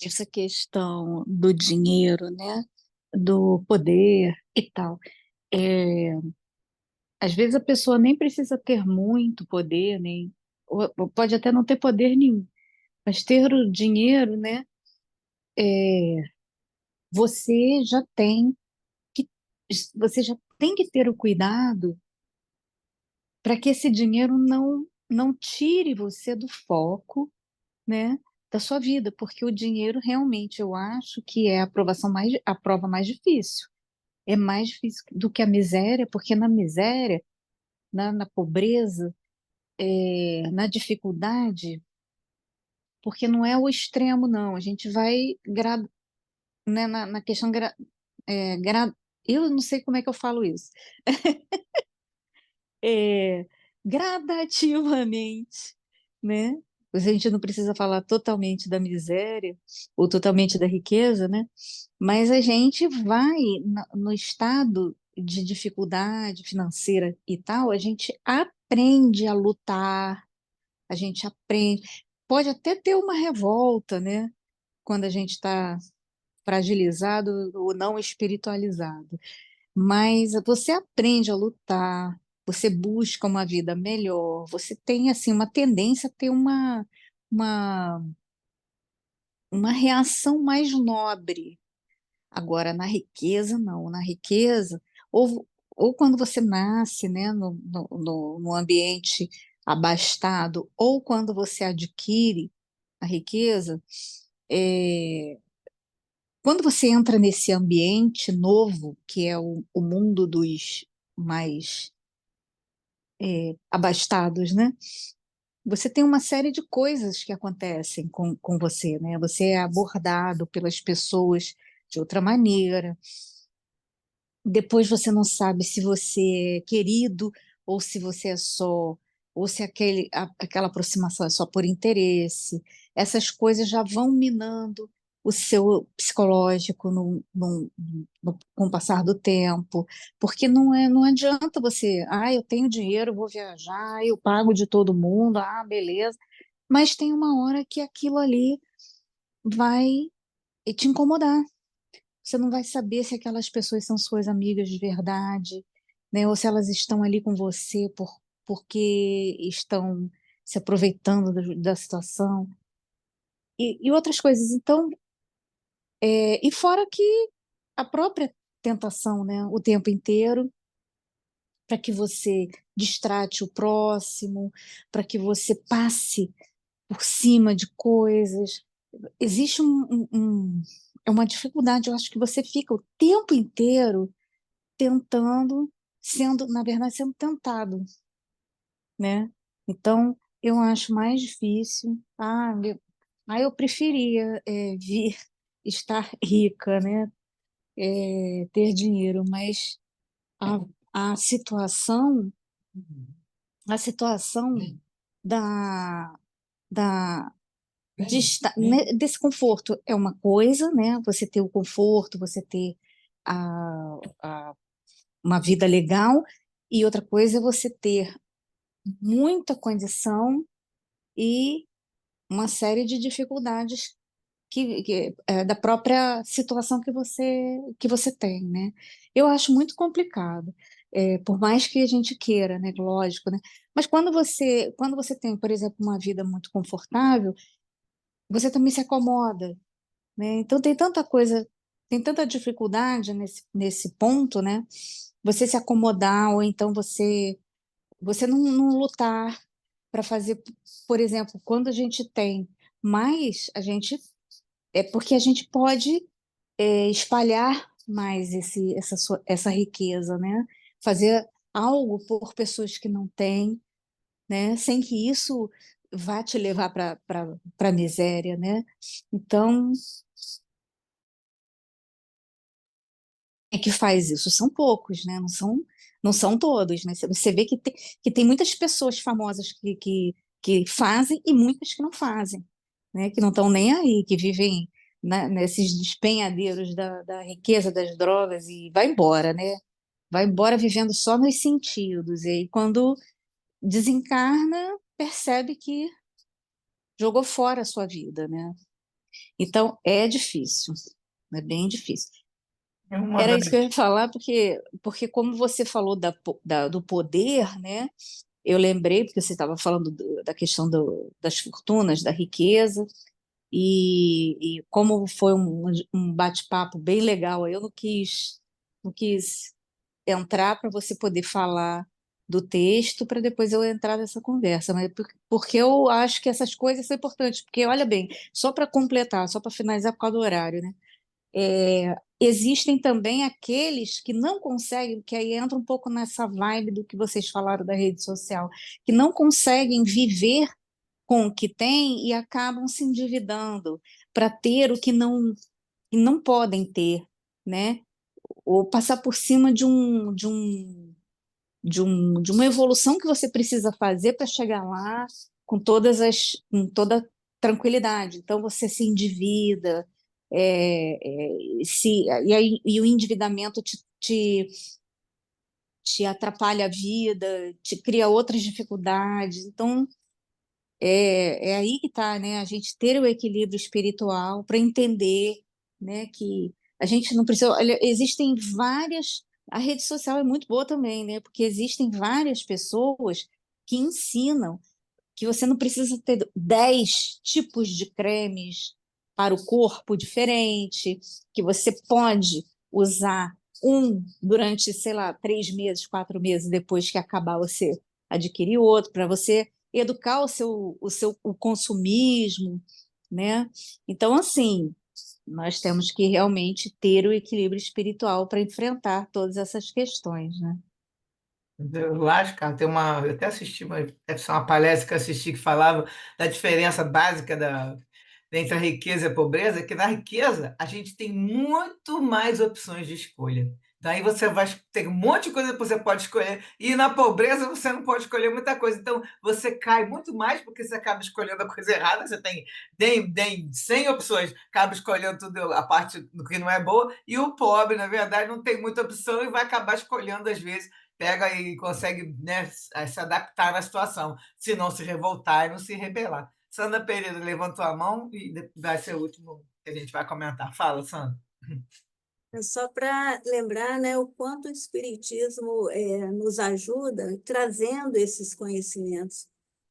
Essa questão do dinheiro, né? Do poder e tal. É, às vezes a pessoa nem precisa ter muito poder, nem, ou pode até não ter poder nenhum, mas ter o dinheiro, né? É, você já tem que, você já tem que ter o cuidado para que esse dinheiro não tire você do foco, né, da sua vida, porque o dinheiro realmente eu acho que é a prova mais difícil. É mais difícil do que a miséria, porque na miséria, na pobreza, na dificuldade, porque não é o extremo, não. A gente vai, né, na questão, eu não sei como é que eu falo isso. É, gradativamente, né? A gente não precisa falar totalmente da miséria ou totalmente da riqueza, né? Mas a gente vai no estado de dificuldade financeira e tal, a gente aprende a lutar, a gente aprende. Pode até ter uma revolta, né? Quando a gente está fragilizado ou não espiritualizado. Mas você aprende a lutar, você busca uma vida melhor, você tem assim uma tendência a ter uma, uma reação mais nobre. Agora, na riqueza, não. Na riqueza, ou quando você nasce, né, no ambiente abastado, ou quando você adquire a riqueza, é, quando você entra nesse ambiente novo, que é o mundo dos mais abastados, né? Você tem uma série de coisas que acontecem com você, né? Você é abordado pelas pessoas de outra maneira. Depois você não sabe se você é querido ou se você é só, ou se aquela aproximação é só por interesse. Essas coisas já vão minando o seu psicológico com o passar do tempo, porque não adianta você, eu tenho dinheiro, eu vou viajar, eu pago de todo mundo, beleza. Mas tem uma hora que aquilo ali vai te incomodar. Você não vai saber se aquelas pessoas são suas amigas de verdade, né? Ou se elas estão ali com você porque estão se aproveitando da situação e outras coisas. Então, e fora que a própria tentação, né? O tempo inteiro para que você distrate o próximo, para que você passe por cima de coisas. Existe é uma dificuldade. Eu acho que você fica o tempo inteiro tentando, na verdade, sendo tentado, né? Então, eu acho mais difícil. Eu preferia vir estar rica, né? Ter dinheiro, mas a, a situação, a situação da, da desse conforto é uma coisa, né? Você ter o conforto, você ter a uma vida legal, e outra coisa é você ter muita condição e uma série de dificuldades da própria situação que você tem, né? Eu acho muito complicado, por mais que a gente queira, né? Lógico, né? Mas quando você tem, por exemplo, uma vida muito confortável, você também se acomoda, né? Então tem tanta coisa, tem tanta dificuldade nesse ponto, né? Você se acomodar, ou então você não lutar para fazer, por exemplo, quando a gente tem mais, é porque a gente pode espalhar mais essa riqueza, né? Fazer algo por pessoas que não têm, né? Sem que isso vá te levar para a miséria, né? Então, que faz isso? São poucos, né? Não são todos, né? Você vê que tem muitas pessoas famosas que fazem e muitas que não fazem, né? Que não estão nem aí, que vivem nesses despenhadeiros da riqueza, das drogas e vai embora, né? Vai embora vivendo só nos sentidos. E aí, quando desencarna, percebe que jogou fora a sua vida, né? Então, é difícil, é bem difícil. É uma Era das... isso que eu ia falar, porque como você falou do poder, né? Eu lembrei, porque você estava falando da questão das fortunas, da riqueza, e como foi um bate-papo bem legal, eu não quis entrar para você poder falar do texto para depois eu entrar nessa conversa, mas porque eu acho que essas coisas são importantes, porque olha bem, só para completar, só para finalizar por causa do horário, né? Existem também aqueles que não conseguem, que aí entra um pouco nessa vibe do que vocês falaram da rede social, que não conseguem viver com o que têm e acabam se endividando para ter o que não podem ter, né? Ou passar por cima de uma evolução que você precisa fazer para chegar lá com toda tranquilidade. Então você se endivida, e o endividamento te atrapalha a vida, te cria outras dificuldades. Então é aí que está, né? A gente ter o equilíbrio espiritual para entender, né, que a gente não precisa. Olha, existem várias. A rede social é muito boa também, né? Porque existem várias pessoas que ensinam que você não precisa ter 10 tipos de cremes para o corpo diferente, que você pode usar um durante, sei lá, 3 meses, 4 meses, depois que acabar você adquirir outro, para você educar o consumismo, né? Então, assim, nós temos que realmente ter o equilíbrio espiritual para enfrentar todas essas questões, né? Eu acho, cara, eu até assisti deve ser uma palestra que eu assisti que falava da diferença básica entre a riqueza e a pobreza, que na riqueza a gente tem muito mais opções de escolha. Daí você vai ter um monte de coisa que você pode escolher, e na pobreza você não pode escolher muita coisa. Então você cai muito mais porque você acaba escolhendo a coisa errada, você tem 100 opções, acaba escolhendo tudo, a parte do que não é boa, e o pobre, na verdade, não tem muita opção e vai acabar escolhendo, às vezes, pega e consegue, né, se adaptar na situação, se não se revoltar e não se rebelar. Sandra Pereira levantou a mão e vai ser o último que a gente vai comentar. Fala, Sandra. É só para lembrar, né, o quanto o Espiritismo nos ajuda trazendo esses conhecimentos.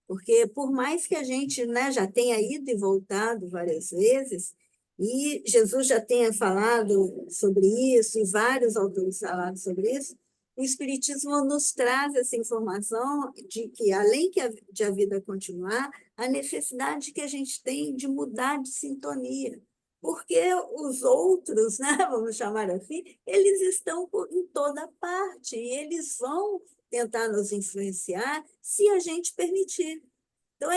Porque, por mais que a gente, né, já tenha ido e voltado várias vezes, e Jesus já tenha falado sobre isso, e vários autores falaram sobre isso, o Espiritismo nos traz essa informação de que, além de a vida continuar, a necessidade que a gente tem de mudar de sintonia, porque os outros, né, vamos chamar assim, eles estão em toda parte e eles vão tentar nos influenciar se a gente permitir. Então,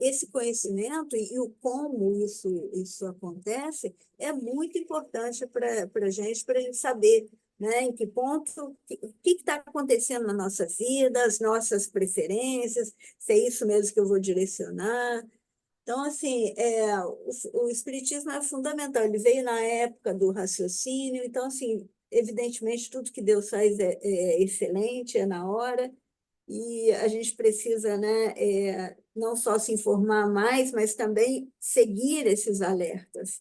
esse conhecimento e o como isso acontece é muito importante para a gente saber, né, em que ponto, o que está acontecendo na nossa vida, as nossas preferências, se é isso mesmo que eu vou direcionar. Então, assim, o Espiritismo é fundamental. Ele veio na época do raciocínio, então, assim, evidentemente, tudo que Deus faz é excelente, é na hora, e a gente precisa, né, não só se informar mais, mas também seguir esses alertas,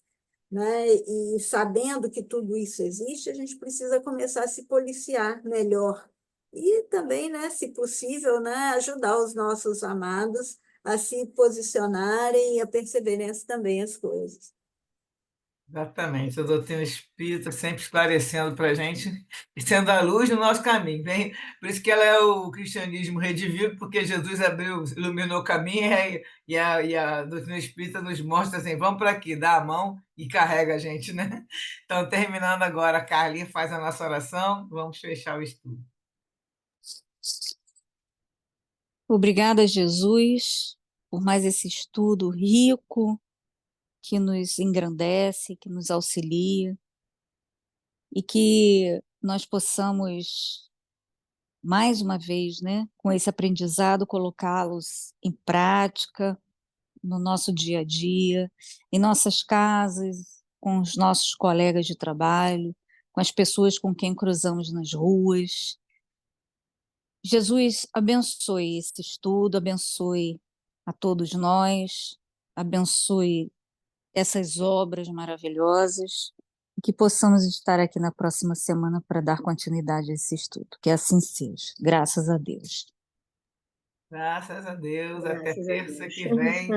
né? E sabendo que tudo isso existe, a gente precisa começar a se policiar melhor e também, né, se possível, né, ajudar os nossos amados a se posicionarem e a perceberem também as coisas. Exatamente, a doutrina espírita sempre esclarecendo para a gente e sendo a luz no nosso caminho. Vem? Por isso que ela é o cristianismo redivivo, porque Jesus abriu, iluminou o caminho e a doutrina espírita nos mostra assim, vamos para aqui, dá a mão e carrega a gente, né? Então, terminando agora, a Carlinha faz a nossa oração, vamos fechar o estudo. Obrigada, Jesus, por mais esse estudo rico que nos engrandece, que nos auxilia e que nós possamos, mais uma vez, né, com esse aprendizado, colocá-los em prática no nosso dia a dia, em nossas casas, com os nossos colegas de trabalho, com as pessoas com quem cruzamos nas ruas. Jesus, abençoe esse estudo, abençoe a todos nós, abençoe essas obras maravilhosas, e que possamos estar aqui na próxima semana para dar continuidade a esse estudo. Que assim seja. Graças a Deus. Graças a Deus, até Graças a terça Deus. que vem.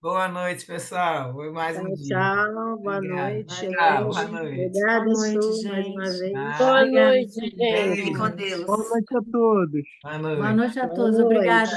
Boa noite, pessoal. Foi mais um Tchau, dia. tchau. Boa Obrigado. noite. Tchau, boa noite. Obrigada, Boa noite, Su, mais uma gente. vez. Ah, Boa noite, Obrigada. gente. Fique com beijo. Deus. Boa noite a todos. Boa Boa noite. noite a Boa todos. noite. Obrigada.